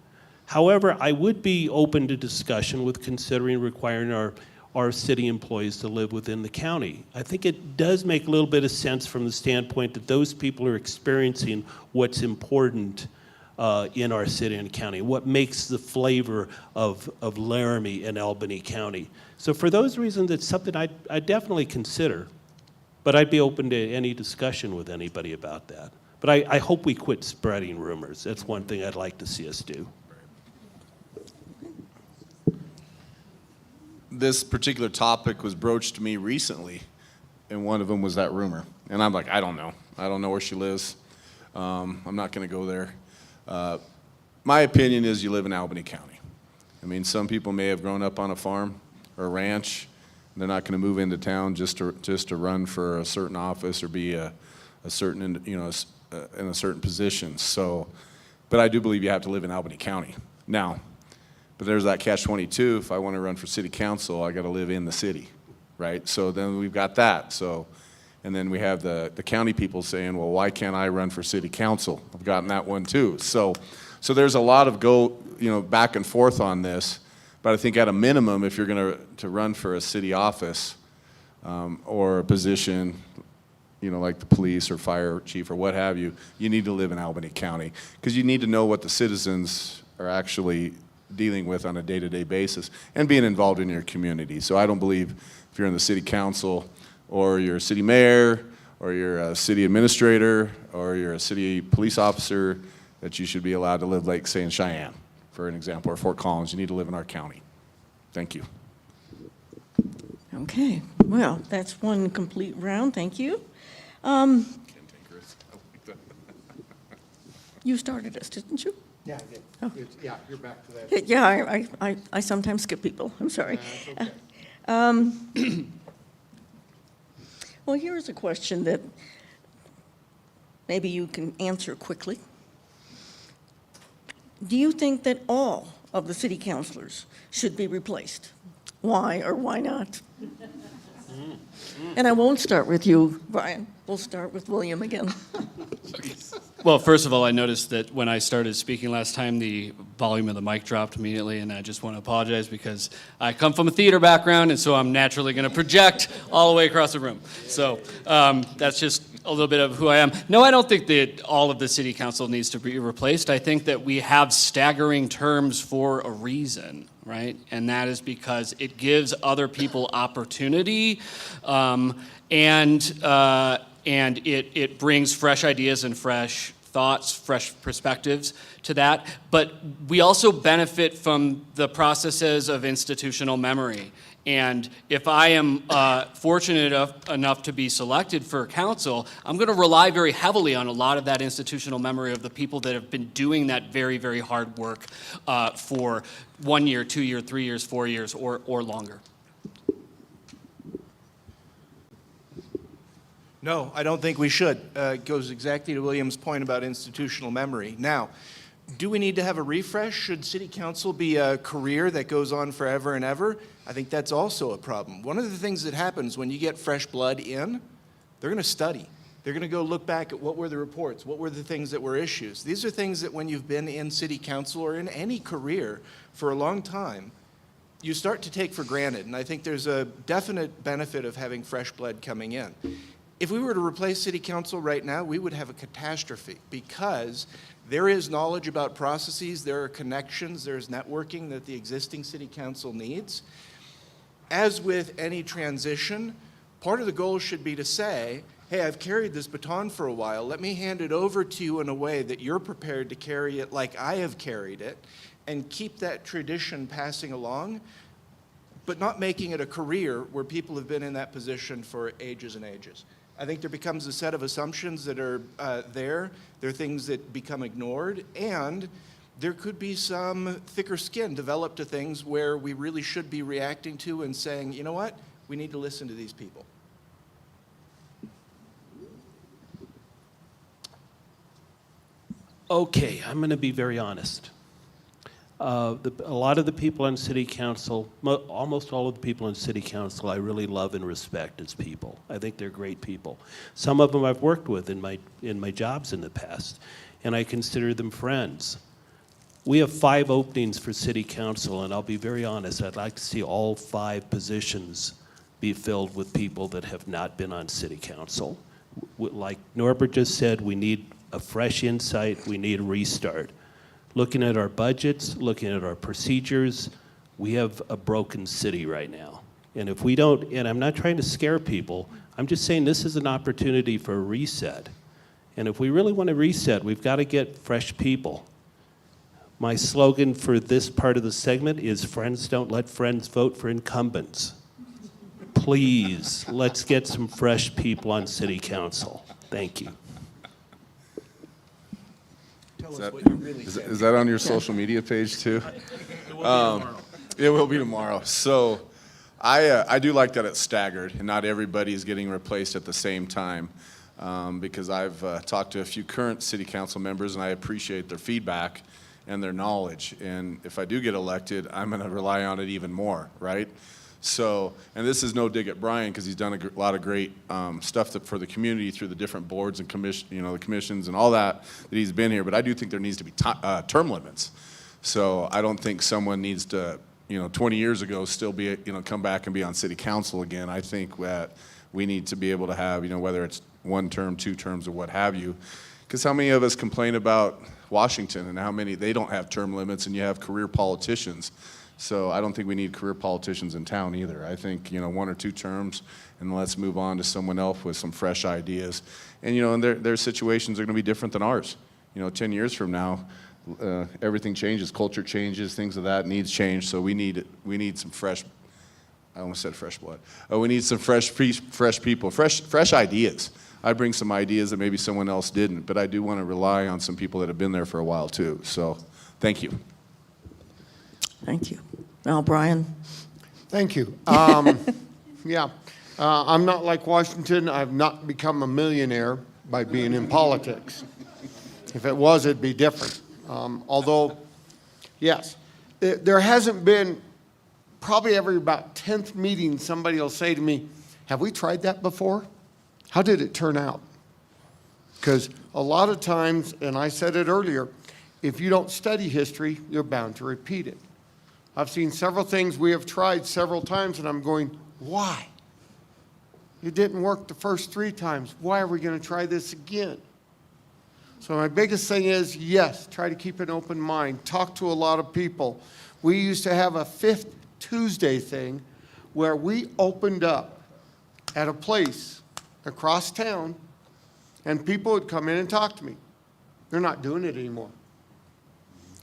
However, I would be open to discussion with considering requiring our city employees to live within the county. I think it does make a little bit of sense from the standpoint that those people are experiencing what's important in our city and county, what makes the flavor of Laramie and Albany County. So for those reasons, it's something I'd definitely consider, but I'd be open to any discussion with anybody about that. But I hope we quit spreading rumors. That's one thing I'd like to see us do. This particular topic was broached to me recently, and one of them was that rumor. And I'm like, I don't know. I don't know where she lives. I'm not going to go there. My opinion is you live in Albany County. I mean, some people may have grown up on a farm or a ranch. And they're not going to move into town just to run for a certain office or be a certain, in a certain position. So, but I do believe you have to live in Albany County. Now, but there's that catch-22. If I want to run for city council, I got to live in the city, right? So then we've got that. So, and then we have the county people saying, well, why can't I run for city council? I've gotten that one too. So there's a lot of back and forth on this. But I think at a minimum, if you're going to run for a city office or a position, like the police or fire chief or what have you, you need to live in Albany County because you need to know what the citizens are actually dealing with on a day-to-day basis and being involved in your community. So I don't believe if you're in the city council or you're a city mayor or you're a city administrator or you're a city police officer that you should be allowed to live, like, say, in Cheyenne, for an example, or Fort Collins. You need to live in our county. Thank you. Okay, well, that's one complete round, thank you. You started us, didn't you? Yeah, I did. Oh. Yeah, you're back to that. Yeah, I sometimes skip people, I'm sorry. That's okay. Well, here's a question that maybe you can answer quickly. Do you think that all of the city councilors should be replaced? Why or why not? And I won't start with you, Bryan. We'll start with William again. Well, first of all, I noticed that when I started speaking last time, the volume of the mic dropped immediately, and I just want to apologize because I come from a theater background, and so I'm naturally going to project all the way across the room. So that's just a little bit of who I am. No, I don't think that all of the city council needs to be replaced. I think that we have staggering terms for a reason, right? And that is because it gives other people opportunity, and it brings fresh ideas and fresh thoughts, fresh perspectives to that. But we also benefit from the processes of institutional memory. And if I am fortunate enough to be selected for council, I'm going to rely very heavily on a lot of that institutional memory of the people that have been doing that very, very hard work for 1 year, 2 years, 3 years, 4 years, or longer. No, I don't think we should. It goes exactly to William's point about institutional memory. Now, do we need to have a refresh? Should city council be a career that goes on forever and ever? I think that's also a problem. One of the things that happens when you get fresh blood in, they're going to study. They're going to go look back at what were the reports, what were the things that were issues. These are things that when you've been in city council or in any career for a long time, you start to take for granted. And I think there's a definite benefit of having fresh blood coming in. If we were to replace city council right now, we would have a catastrophe because there is knowledge about processes, there are connections, there's networking that the existing city council needs. As with any transition, part of the goal should be to say, hey, I've carried this baton for a while, let me hand it over to you in a way that you're prepared to carry it like I have carried it, and keep that tradition passing along. but not making it a career where people have been in that position for ages and ages. I think there becomes a set of assumptions that are there. There are things that become ignored, and there could be some thicker skin developed to things where we really should be reacting to and saying, you know what, we need to listen to these people. Okay, I'm going to be very honest. A lot of the people on city council, almost all of the people on city council, I really love and respect as people. I think they're great people. Some of them I've worked with in my jobs in the past, and I consider them friends. We have 5 openings for city council, and I'll be very honest, I'd like to see all 5 positions be filled with people that have not been on city council. Like Norbert just said, we need a fresh insight, we need a restart. Looking at our budgets, looking at our procedures, we have a broken city right now. And if we don't, and I'm not trying to scare people, I'm just saying this is an opportunity for a reset. And if we really want to reset, we've got to get fresh people. My slogan for this part of the segment is friends don't let friends vote for incumbents. Please, let's get some fresh people on city council. Thank you. Is that on your social media page too? It will be tomorrow. So I do like that it's staggered and not everybody is getting replaced at the same time, because I've talked to a few current city council members and I appreciate their feedback and their knowledge. And if I do get elected, I'm going to rely on it even more, right? So, and this is no dig at Bryan because he's done a lot of great stuff for the community through the different boards and the commissions and all that he's been here. But I do think there needs to be term limits. So I don't think someone needs to, 20 years ago still be, come back and be on city council again. I think that we need to be able to have, whether it's 1 term, 2 terms, or what have you. Because how many of us complain about Washington and how many they don't have term limits, and you have career politicians. So I don't think we need career politicians in town either. I think, 1 or 2 terms, and let's move on to someone else with some fresh ideas. And, and their situations are going to be different than ours. 10 years from now, everything changes, culture changes, things of that needs change. So we need some fresh, I almost said fresh blood. We need some fresh people, fresh ideas. I bring some ideas that maybe someone else didn't, but I do want to rely on some people that have been there for a while too. So thank you. Thank you. Now, Bryan. Thank you. Yeah, I'm not like Washington. I've not become a millionaire by being in politics. If it was, it'd be different. Although, yes, there hasn't been, probably every about 10th meeting, somebody will say to me, have we tried that before? How did it turn out? Because a lot of times, and I said it earlier, if you don't study history, you're bound to repeat it. I've seen several things we have tried several times, and I'm going, why? It didn't work the first 3 times. Why are we going to try this again? So my biggest thing is, yes, try to keep an open mind. Talk to a lot of people. We used to have a 5th Tuesday thing where we opened up at a place across town, and people would come in and talk to me. They're not doing it anymore.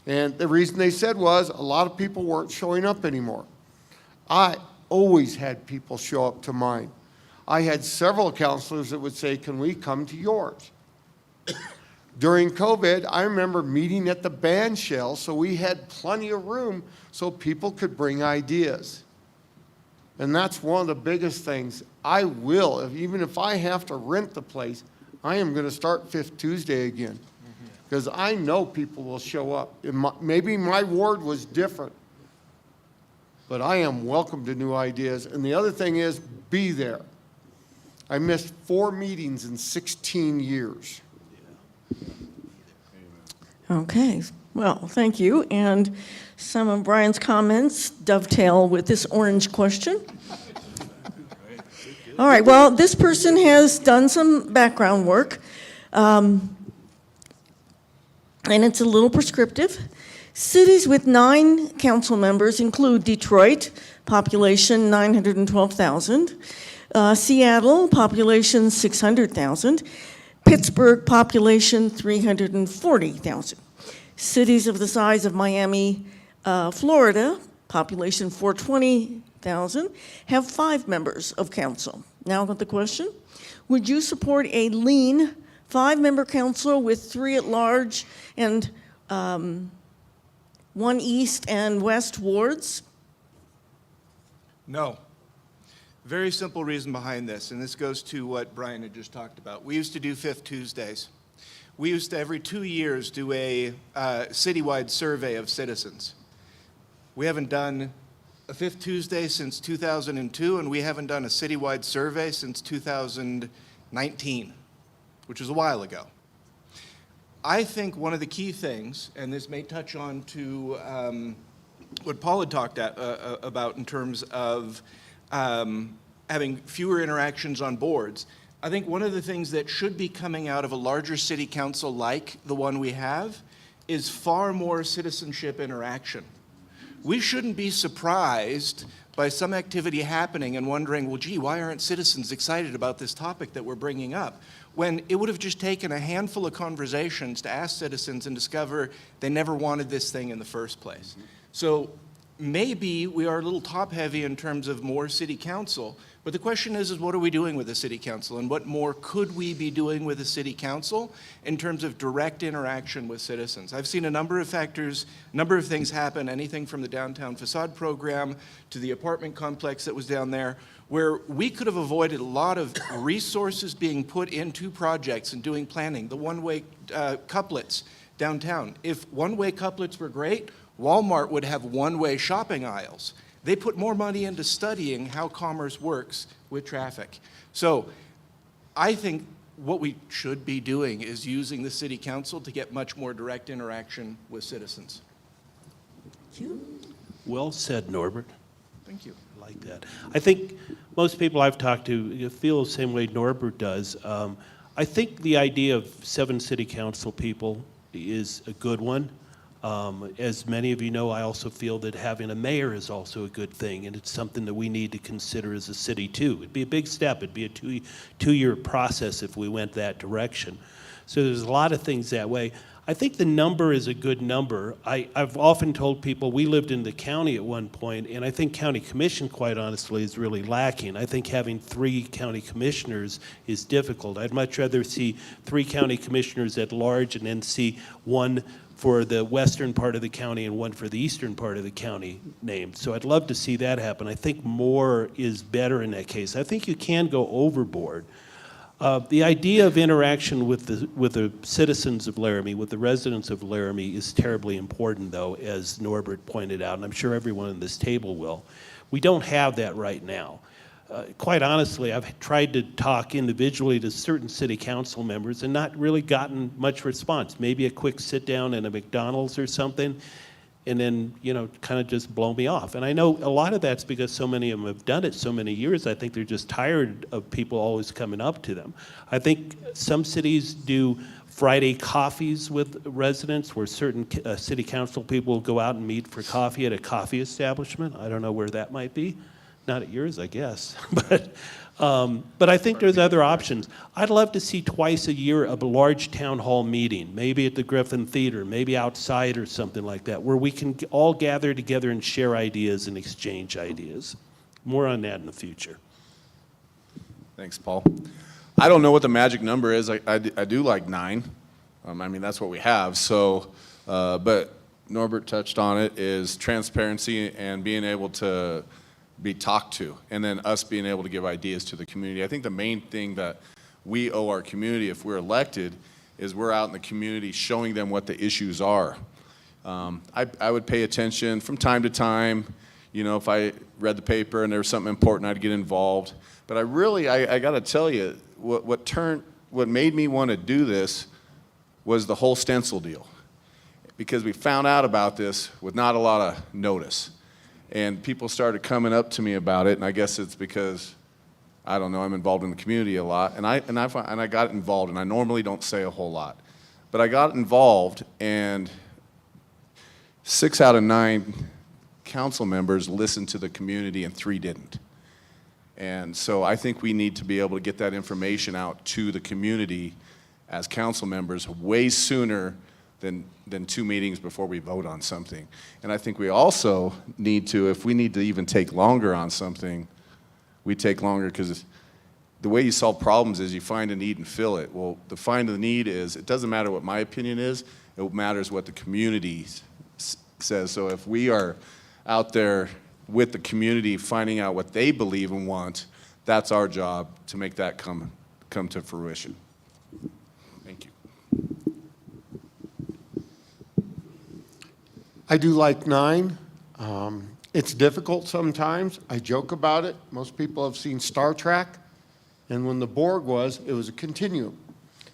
And the reason they said was a lot of people weren't showing up anymore. I always had people show up to mine. I had several counselors that would say, can we come to yours? During COVID, I remember meeting at the band shell, so we had plenty of room so people could bring ideas. And that's one of the biggest things. I will, even if I have to rent the place, I am going to start 5th Tuesday again. Because I know people will show up. Maybe my ward was different, but I am welcome to new ideas. And the other thing is, be there. I missed 4 meetings in 16 years. Okay, well, thank you. And some of Bryan's comments dovetail with this orange question. All right, well, this person has done some background work. And it's a little prescriptive. Cities with 9 council members include Detroit, population 912,000, Seattle, population 600,000, Pittsburgh, population 340,000. Cities of the size of Miami, Florida, population 420,000, 1,000 have 5 members of council. Now got the question. Would you support a lean 5-member council with 3 at large and 1 east and west wards? No. Very simple reason behind this, and this goes to what Bryan had just talked about. We used to do 5th Tuesdays. We used to, every 2 years, do a citywide survey of citizens. We haven't done a 5th Tuesday since 2002, and we haven't done a citywide survey since 2019, which was a while ago. I think one of the key things, and this may touch on to what Paul had talked about in terms of having fewer interactions on boards, I think one of the things that should be coming out of a larger city council like the one we have is far more citizenship interaction. We shouldn't be surprised by some activity happening and wondering, well, gee, why aren't citizens excited about this topic that we're bringing up? When it would have just taken a handful of conversations to ask citizens and discover they never wanted this thing in the first place. So maybe we are a little top-heavy in terms of more city council, but the question is what are we doing with the city council, and what more could we be doing with the city council in terms of direct interaction with citizens? I've seen a number of factors, a number of things happen, anything from the downtown facade program to the apartment complex that was down there, where we could have avoided a lot of resources being put into projects and doing planning, the one-way couplets downtown. If one-way couplets were great, Walmart would have one-way shopping aisles. They put more money into studying how commerce works with traffic. So I think what we should be doing is using the city council to get much more direct interaction with citizens. Thank you. Well said, Norbert. Thank you. I like that. I think most people I've talked to feel the same way Norbert does. I think the idea of 7 city council people is a good one. As many of you know, I also feel that having a mayor is also a good thing, and it's something that we need to consider as a city too. It'd be a big step. It'd be a two-year process if we went that direction. So there's a lot of things that way. I think the number is a good number. I've often told people we lived in the county at one point, and I think county commission, quite honestly, is really lacking. I think having 3 county commissioners is difficult. I'd much rather see 3 county commissioners at large and then see 1 for the western part of the county and 1 for the eastern part of the county named. So I'd love to see that happen. I think more is better in that case. I think you can go overboard. The idea of interaction with the citizens of Laramie, with the residents of Laramie, is terribly important, though, as Norbert pointed out, and I'm sure everyone at this table will. We don't have that right now. Quite honestly, I've tried to talk individually to certain city council members and not really gotten much response. Maybe a quick sit down in a McDonald's or something, and then, kind of just blow me off. And I know a lot of that's because so many of them have done it so many years. I think they're just tired of people always coming up to them. I think some cities do Friday coffees with residents where certain city council people go out and meet for coffee at a coffee establishment. I don't know where that might be. Not at yours, I guess. But I think there's other options. I'd love to see twice a year a large town hall meeting, maybe at the Griffin Theater, maybe outside or something like that, where we can all gather together and share ideas and exchange ideas. More on that in the future. Thanks, Paul. I don't know what the magic number is. I do like 9. I mean, that's what we have. So, but Norbert touched on it, is transparency and being able to be talked to, and then us being able to give ideas to the community. I think the main thing that we owe our community if we're elected is we're out in the community showing them what the issues are. I would pay attention from time to time. If I read the paper and there was something important, I'd get involved. But I got to tell you, what made me want to do this was the whole stencil deal, because we found out about this with not a lot of notice. And people started coming up to me about it, and I guess it's because, I don't know, I'm involved in the community a lot, and I got involved, and I normally don't say a whole lot. But I got involved, and 6 out of 9 council members listened to the community, and 3 didn't. And so I think we need to be able to get that information out to the community as council members way sooner than 2 meetings before we vote on something. And I think we also need to, if we need to even take longer on something, we take longer, because the way you solve problems is you find a need and fill it. Well, the find the need is, it doesn't matter what my opinion is, it matters what the community says. So if we are out there with the community finding out what they believe and want, that's our job to make that come to fruition. Thank you. I do like 9. It's difficult sometimes. I joke about it. Most people have seen Star Trek, and when the Borg it was a continuum.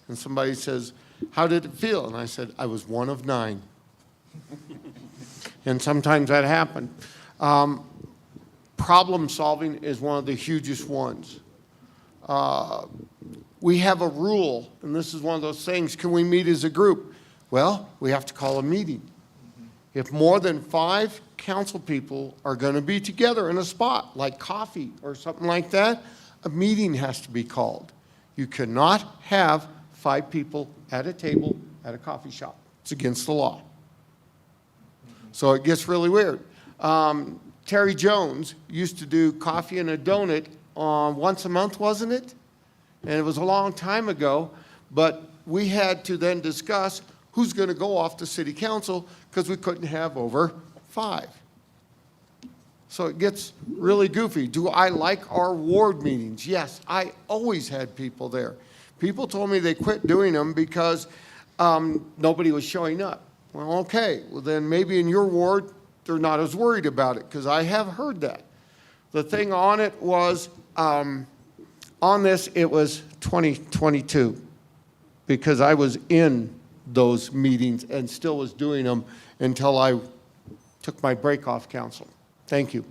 And somebody says, how did it feel? And I said, I was one of 9. And sometimes that happened. Problem solving is one of the hugest ones. We have a rule, and this is one of those things, can we meet as a group? Well, we have to call a meeting. If more than 5 council people are going to be together in a spot, like coffee or something like that, a meeting has to be called. You cannot have 5 people at a table at a coffee shop. It's against the law. So it gets really weird. Terry Jones used to do coffee and a donut once a month, wasn't it? And it was a long time ago, but we had to then discuss who's going to go off to city council because we couldn't have over 5. So it gets really goofy. Do I like our ward meetings? Yes, I always had people there. People told me they quit doing them because nobody was showing up. Well, okay, well then maybe in your ward they're not as worried about it, because I have heard that. The thing on it was, on this, it was 2022, because I was in those meetings and still was doing them until I took my break off council. Thank you.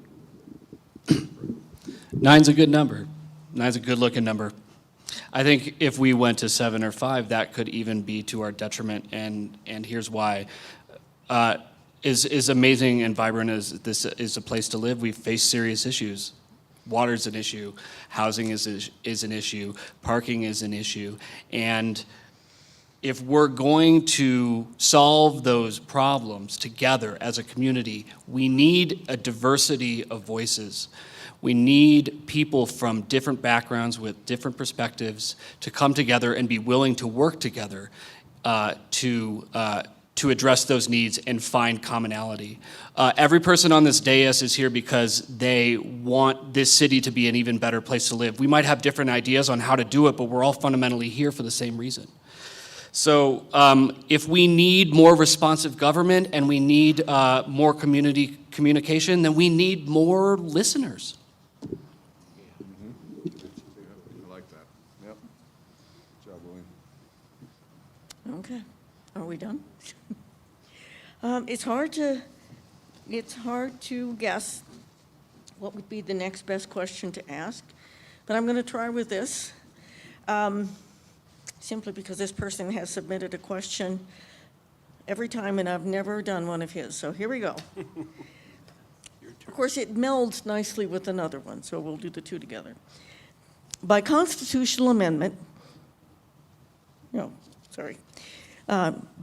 9's a good number. 9's a good looking number. I think if we went to 7 or 5, that could even be to our detriment, and here's why. As amazing and vibrant as this is a place to live, we face serious issues. Water's an issue, housing is an issue, parking is an issue, and if we're going to solve those problems together as a community, we need a diversity of voices. We need people from different backgrounds with different perspectives to come together and be willing to work together to address those needs and find commonality. Every person on this dais is here because they want this city to be an even better place to live. We might have different ideas on how to do it, but we're all fundamentally here for the same reason. So if we need more responsive government and we need more community communication, then we need more listeners. I like that. Yep. Good job, William. Okay, are we done? It's hard to guess what would be the next best question to ask, but I'm going to try with this, simply because this person has submitted a question every time, and I've never done one of his. So here we go. Of course, it melds nicely with another one, so we'll do the two together. By constitutional amendment,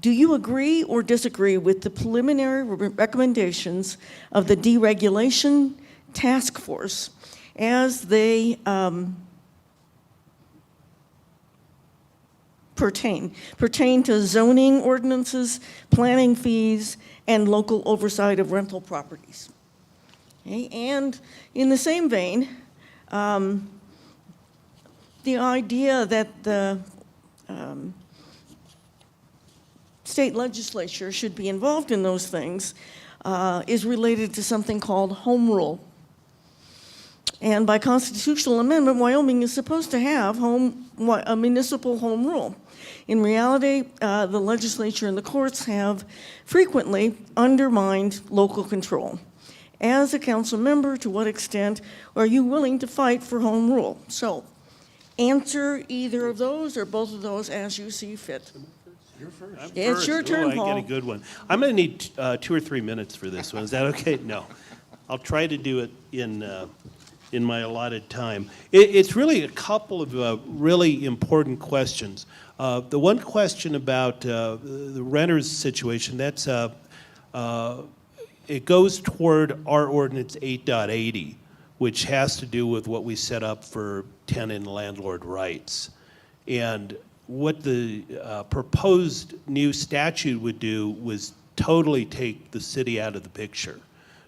do you agree or disagree with the preliminary recommendations of the deregulation task force as they pertain to zoning ordinances, planning fees, and local oversight of rental properties? Okay, and in the same vein, the idea that the state legislature should be involved in those things is related to something called home rule. And by constitutional amendment, Wyoming is supposed to have a municipal home rule. In reality, the legislature and the courts have frequently undermined local control. As a council member, to what extent are you willing to fight for home rule? So, answer either of those or both of those as you see fit. You're first. It's your turn, Paul. I get a good one. I'm going to need 2 or 3 minutes for this one. Is that okay? No. I'll try to do it in in my allotted time. It's really a couple of really important questions. The one question about the renters situation, that's it goes toward our ordinance 8.80, which has to do with what we set up for tenant and landlord rights. And what the proposed new statute would do was totally take the city out of the picture.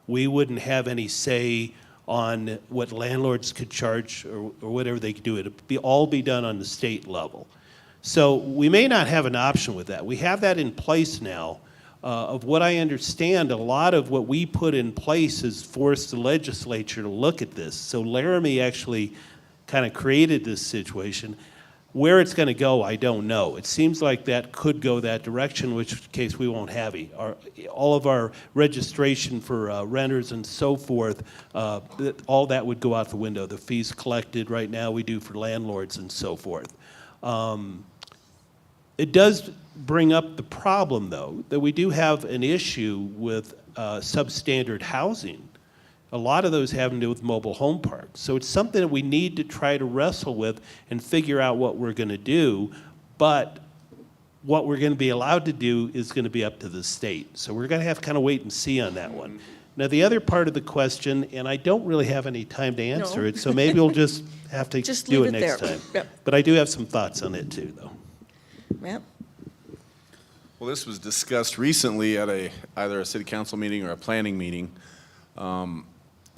We wouldn't have any say on what landlords could charge or whatever they could do. It'd all be done on the state level. So we may not have an option with that. We have that in place now. Of what I understand, a lot of what we put in place has forced the legislature to look at this. So Laramie actually kind of created this situation. Where it's going to go, I don't know. It seems like that could go that direction, in which case we won't have it. All of our registration for renters and so forth, all that would go out the window. The fees collected right now we do for landlords and so forth. It does bring up the problem, though, that we do have an issue with substandard housing. A lot of those have to do with mobile home parks. So it's something that we need to try to wrestle with and figure out what we're going to do. But what we're going to be allowed to do is going to be up to the state. So we're going to have to kind of wait and see on that one. Now, the other part of the question, and I don't really have any time to answer it, so maybe we'll just have to Just do leave it it next there. time. Yep. But I do have some thoughts on it too, though. Yep. Well, this was discussed recently at either a city council meeting or a planning meeting.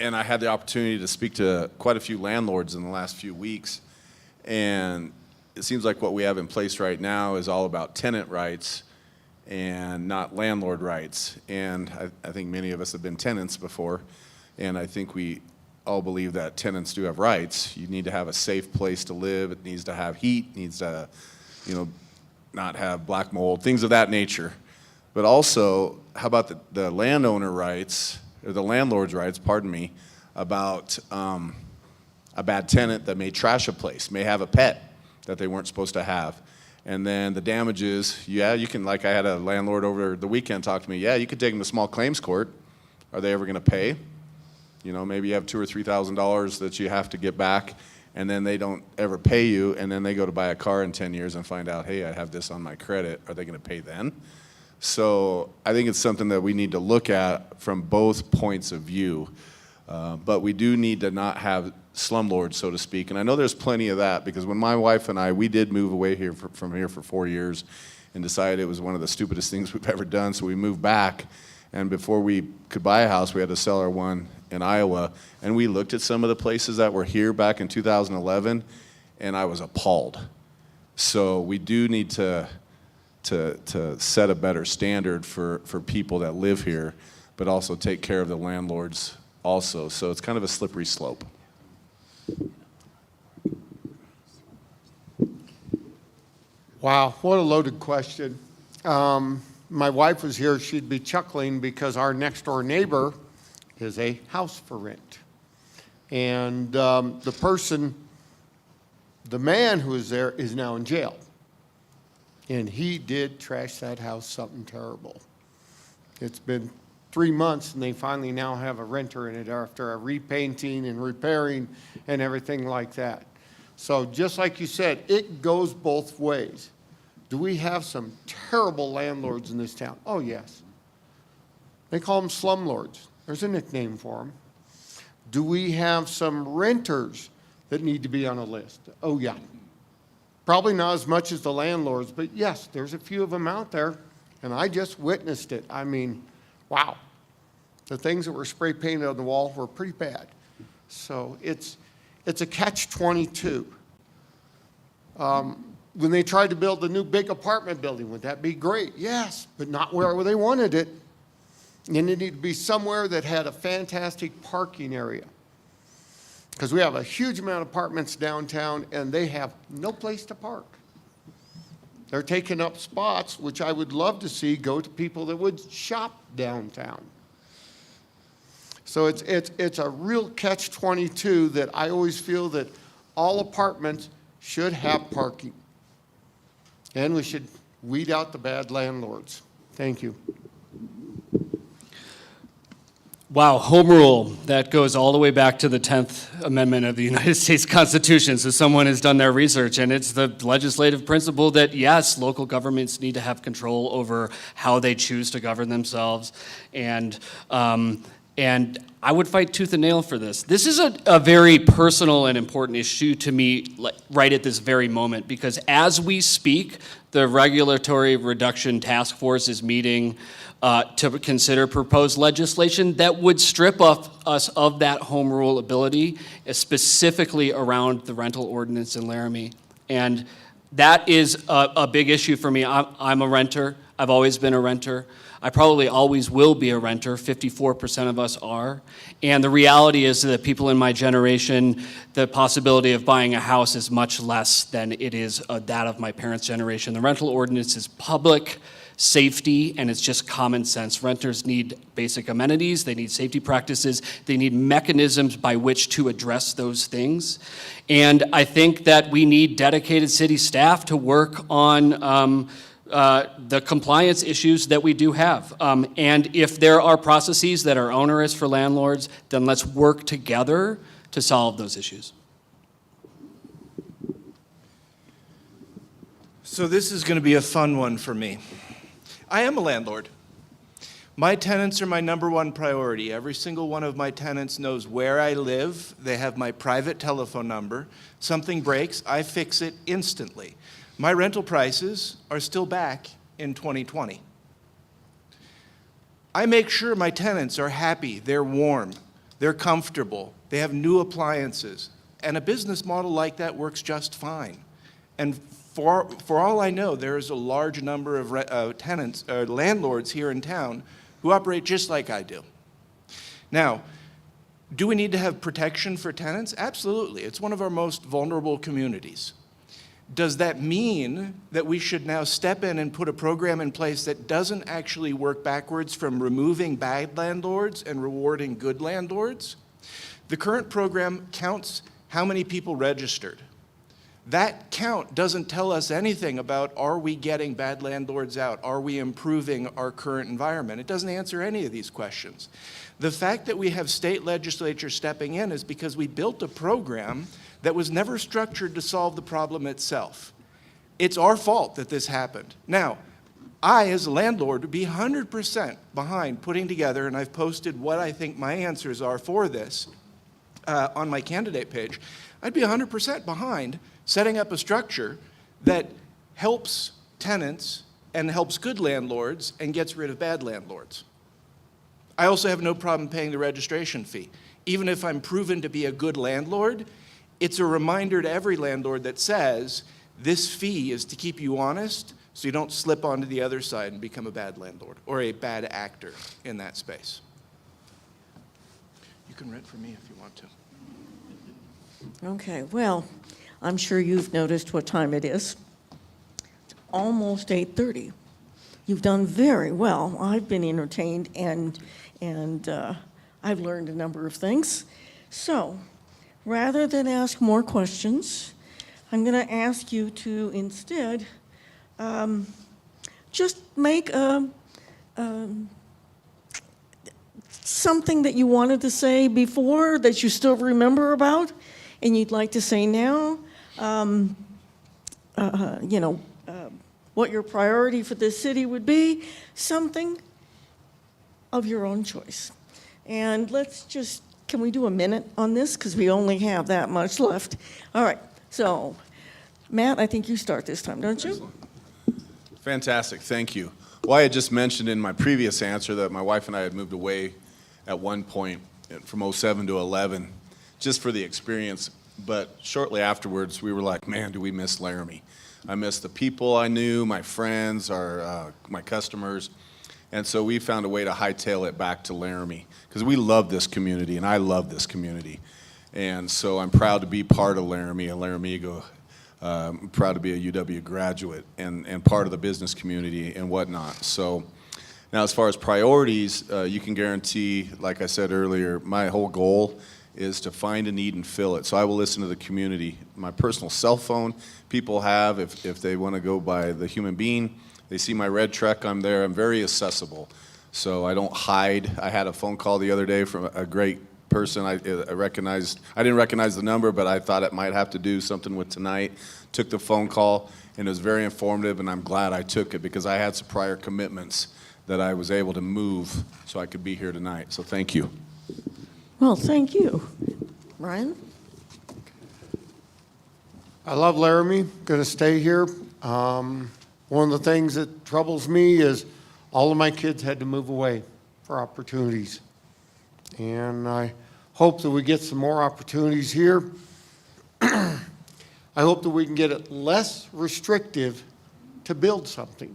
And I had the opportunity to speak to quite a few landlords in the last few weeks. And it seems like what we have in place right now is all about tenant rights and not landlord rights. And I think many of us have been tenants before. And I think we all believe that tenants do have rights. You need to have a safe place to live. It needs to have heat, needs to, not have black mold, things of that nature. But also, how about the landowner rights, or the landlord's rights, pardon me, about a bad tenant that may trash a place, may have a pet that they weren't supposed to have. And then the damages, yeah, you can, like I had a landlord over the weekend talk to me, yeah, you could take them to small claims court. Are they ever gonna pay? Maybe you have $2,000 or $3,000 that you have to get back, and then they don't ever pay you, and then they go to buy a car in 10 years and find out, hey, I have this on my credit. Are they gonna pay then? So I think it's something that we need to look at from both points of view. But we do need to not have slumlords, so to speak. And I know there's plenty of that, because when my wife and I, we did move away here from here for 4 years and decided it was one of the stupidest things we've ever done, so we moved back. And before we could buy a house, we had to sell our one in Iowa. And we looked at some of the places that were here back in 2011, and I was appalled. So we do need to set a better standard for people that live here, but also take care of the landlords also. So it's kind of a slippery slope. Wow, what a loaded question. My wife was here, she'd be chuckling because our next door neighbor is a house for rent. And the man who was there is now in jail. And he did trash that house something terrible. It's been 3 months and they finally now have a renter in it after a repainting and repairing and everything like that. So just like you said, it goes both ways. Do we have some terrible landlords in this town? Oh, yes. They call them slumlords. There's a nickname for them. Do we have some renters that need to be on a list? Oh, yeah. Probably not as much as the landlords, but yes, there's a few of them out there, and I just witnessed it. I mean, wow. The things that were spray painted on the wall were pretty bad. So it's a catch-22. When they tried to build the new big apartment building, would that be great? Yes, but not where they wanted it. And it needed to be somewhere that had a fantastic parking area. Because we have a huge amount of apartments downtown, and they have no place to park. They're taking up spots, which I would love to see go to people that would shop downtown. So it's a real catch-22 that I always feel that all apartments should have parking. And we should weed out the bad landlords. Thank you. Wow, home rule, that goes all the way back to the 10th Amendment of the United States Constitution, so someone has done their research, and it's the legislative principle that, yes, local governments need to have control over how they choose to govern themselves, and I would fight tooth and nail for this. This is a very personal and important issue to me right at this very moment, because as we speak, the Regulatory Reduction Task Force is meeting to consider proposed legislation that would strip us of that home rule ability, specifically around the rental ordinance in Laramie. And that is a big issue for me. I'm a renter. I've always been a renter. I probably always will be a renter. 54% of us are. And the reality is that people in my generation, the possibility of buying a house is much less than it is that of my parents' generation. The rental ordinance is public safety, and it's just common sense. Renters need basic amenities, they need safety practices, they need mechanisms by which to address those things. And I think that we need dedicated city staff to work on the compliance issues that we do have. And if there are processes that are onerous for landlords, then let's work together to solve those issues. So this is going to be a fun one for me. I am a landlord. My tenants are my number one priority. Every single one of my tenants knows where I live. They have my private telephone number. Something breaks, I fix it instantly. My rental prices are still back in 2020. I make sure my tenants are happy, they're warm, they're comfortable, they have new appliances, and a business model like that works just fine. And for all I know, there is a large number of tenants, landlords here in town who operate just like I do. Now, do we need to have protection for tenants? Absolutely. It's one of our most vulnerable communities. Does that mean that we should now step in and put a program in place that doesn't actually work backwards from removing bad landlords and rewarding good landlords? The current program counts how many people registered. That count doesn't tell us anything about, are we getting bad landlords out? Are we improving our current environment? It doesn't answer any of these questions. The fact that we have state legislatures stepping in is because we built a program that was never structured to solve the problem itself. It's our fault that this happened. Now, I, as a landlord, would be 100% behind putting together, and I've posted what I think my answers are for this on my candidate page. I'd be 100% behind setting up a structure that helps tenants and helps good landlords and gets rid of bad landlords. I also have no problem paying the registration fee. Even if I'm proven to be a good landlord, it's a reminder to every landlord that says, this fee is to keep you honest so you don't slip onto the other side and become a bad landlord or a bad actor in that space. You can rent for me if you want to. Okay, well, I'm sure you've noticed what time it is. It's almost 8:30. You've done very well. I've been entertained and I've learned a number of things. So, rather than ask more questions, I'm going to ask you to instead just make something that you wanted to say before that you still remember about and you'd like to say now. What your priority for this city would be, something of your own choice. And let's just, can we do a minute on this? Because we only have that much left. All right, so Matt, I think you start this time, don't you? Excellent. Fantastic, thank you. Well, I had just mentioned in my previous answer that my wife and I had moved away at one point from 07 to 11, just for the experience. But shortly afterwards, we were like, man, do we miss Laramie. I miss the people I knew, my friends, my customers. And so we found a way to hightail it back to Laramie because we love this community, and I love this community. And so I'm proud to be part of Laramie, a Laramigo. I'm proud to be a UW graduate and part of the business community and whatnot. So now as far as priorities, you can guarantee, like I said earlier, my whole goal is to find a need and fill it. So I will listen to the community. My personal cell phone people have, if they want to go by the human being, they see my red truck, I'm there, I'm very accessible. so I don't hide. I had a phone call the other day from a great person. I didn't recognize the number, but I thought it might have to do something with tonight. Took the phone call, and it was very informative, and I'm glad I took it because I had some prior commitments that I was able to move so I could be here tonight. So thank you. Well, thank you. Bryan? I love Laramie, going to stay here. One of the things that troubles me is all of my kids had to move away for opportunities. And I hope that we get some more opportunities here. I hope that we can get it less restrictive to build something.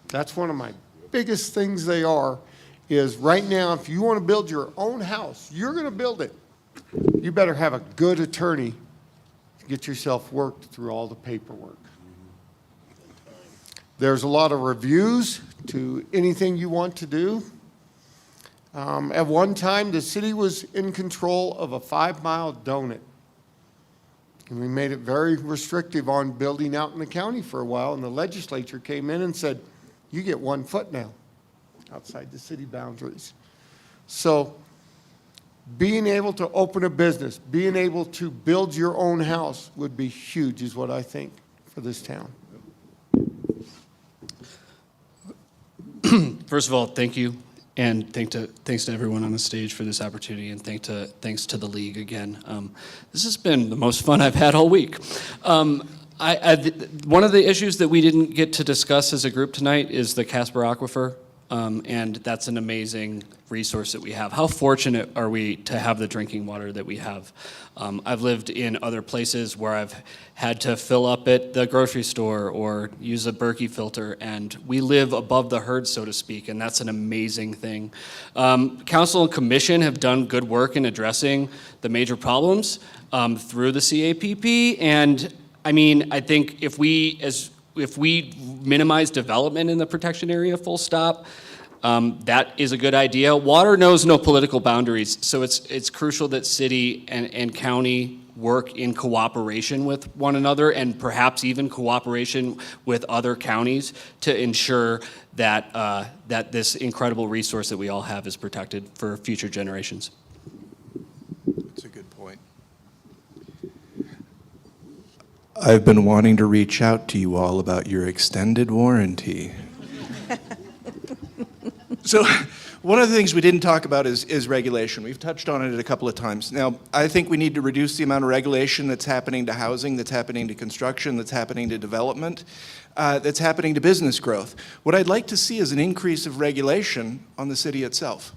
That's one of my biggest things is right now, if you want to build your own house, you're going to build it. You better have a good attorney to get yourself worked through all the paperwork. There's a lot of reviews to anything you want to do. At one time, the city was in control of a 5-mile donut. And we made it very restrictive on building out in the county for a while, and the legislature came in and said, you get 1 foot now outside the city boundaries. So being able to open a business, being able to build your own house would be huge, is what I think for this town. First of all, thank you, and thanks to everyone on the stage for this opportunity, and thanks to the league again. This has been the most fun I've had all week. One of the issues that we didn't get to discuss as a group tonight is the Casper Aquifer, and that's an amazing resource that we have. How fortunate are we to have the drinking water that we have? I've lived in other places where I've had to fill up at the grocery store or use a Berkey filter, and we live above the herd, so to speak, and that's an amazing thing. Council and commission have done good work in addressing the major problems through the CAPP, and I mean, I think if we minimize development in the protection area, full stop, that is a good idea. Water knows no political boundaries, so it's crucial that city and county work in cooperation with one another, and perhaps even cooperation with other counties to ensure that that this incredible resource that we all have is protected for future generations. That's a good point. I've been wanting to reach out to you all about your extended warranty. So one of the things we didn't talk about is regulation. We've touched on it a couple of times. Now, I think we need to reduce the amount of regulation that's happening to housing, that's happening to construction, that's happening to development, that's happening to business growth. What I'd like to see is an increase of regulation on the city itself.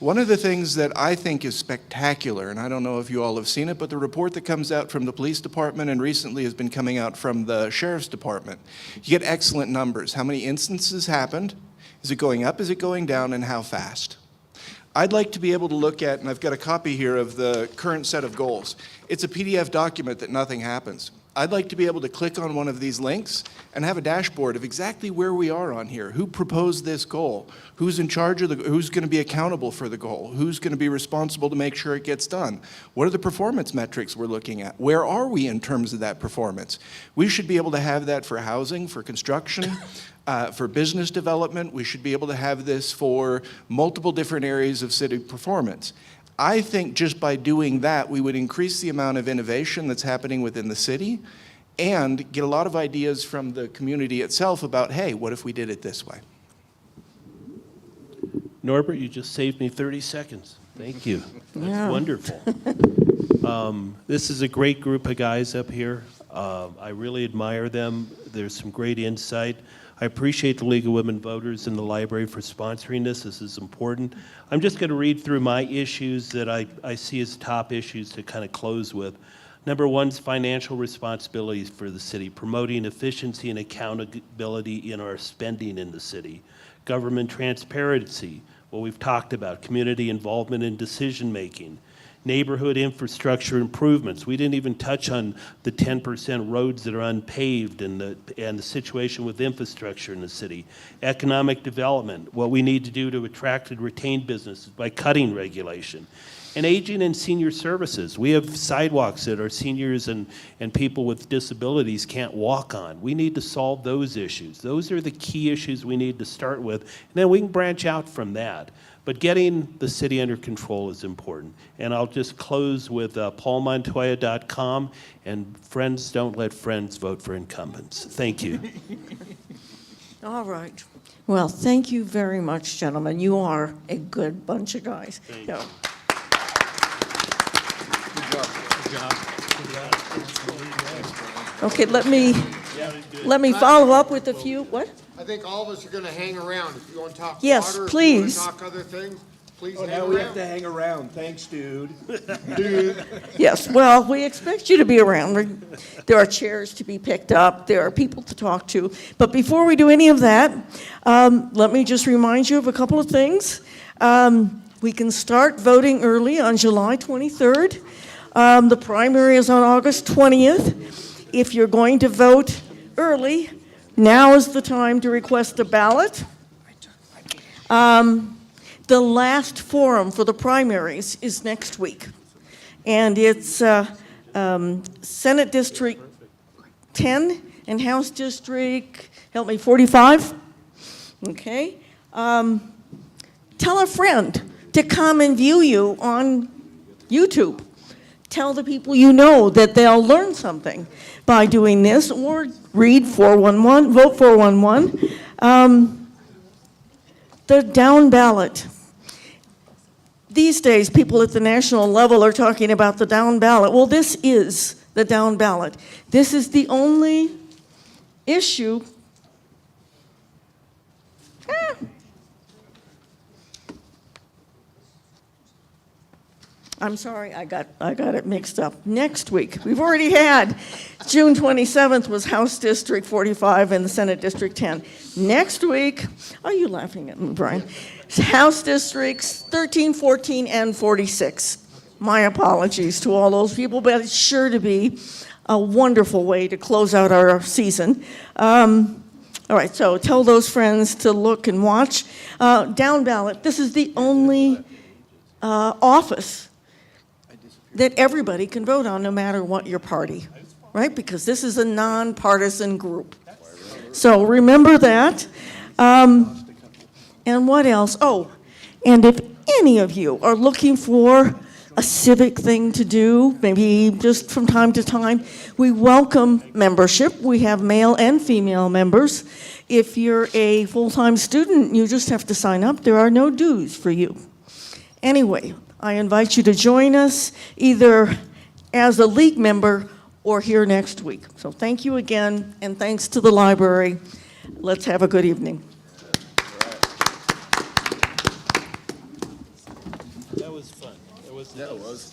One of the things that I think is spectacular, and I don't know if you all have seen it, but the report that comes out from the police department and recently has been coming out from the sheriff's department, you get excellent numbers. How many instances happened? Is it going up? Is it going down? And how fast? I'd like to be able to look at, and I've got a copy here of the current set of goals. It's a PDF document that nothing happens. I'd like to be able to click on one of these links and have a dashboard of exactly where we are on here. Who proposed this goal? Who's in charge of who's going to be accountable for the goal? Who's going to be responsible to make sure it gets done? What are the performance metrics we're looking at? Where are we in terms of that performance? We should be able to have that for housing, for construction, for business development. We should be able to have this for multiple different areas of city performance. I think just by doing that, we would increase the amount of innovation that's happening within the city and get a lot of ideas from the community itself about, hey, what if we did it this way? Norbert, you just saved me 30 seconds. Thank you. That's wonderful. This is a great group of guys up here. I really admire them. There's some great insight. I appreciate the League of Women Voters and the library for sponsoring this. This is important. I'm just going to read through my issues that I see as top issues to kind of close with. Number one is financial responsibilities for the city, promoting efficiency and accountability in our spending in the city. Government transparency, what we've talked about, community involvement in decision-making. Neighborhood infrastructure improvements. We didn't even touch on the 10% roads that are unpaved and the situation with infrastructure in the city. Economic development, what we need to do to attract and retain businesses by cutting regulation. And aging and senior services. We have sidewalks that our seniors and people with disabilities can't walk on. We need to solve those issues. Those are the key issues we need to start with, and then we can branch out from that. But getting the city under control is important. And I'll just close with paulmontoya.com, and friends don't let friends vote for incumbents. Thank you. All right. Well, thank you very much, gentlemen. You are a good bunch of guys. Thank Yeah. you. Okay, let me follow up with a few, what? I think all of us are going to hang around. If you want to talk Yes, water, please. if you want to talk other things, please Oh, hang now around. we have to hang around. Thanks, dude. Yes, well, we expect you to be around. There are chairs to be picked up. There are people to talk to. But before we do any of that, let me just remind you of a couple of things. We can start voting early on July 23rd. The primary is on August 20th. If you're going to vote early, now is the time to request a ballot. The last forum for the primaries is next week, and it's Senate District 10 and House District, help me, 45? Okay. Tell a friend to come and view you on YouTube. Tell the people you know that they'll learn something by doing this, or read 411, vote 411. The down ballot. These days, people at the national level are talking about the down ballot. Well, this is the down ballot. This is the only issue. I'm sorry, I got it mixed up. Next week, we've already had June 27th was House District 45 and the Senate District 10. Next week, are you laughing at me, Bryan? House Districts 13, 14, and 46. My apologies to all those people, but it's sure to be a wonderful way to close out our season. All right, so tell those friends to look and watch. Down ballot, this is the only office that everybody can vote on, no matter what your party, right? Because this is a nonpartisan group. So remember that. And what else? Oh, and if any of you are looking for a civic thing to do, maybe just from time to time, we welcome membership. We have male and female members. If you're a full-time student, you just have to sign up. There are no dues for you. Anyway, I invite you to join us either as a league member or here next week. So thank you again, and thanks to the library. Let's have a good evening. That was fun. That was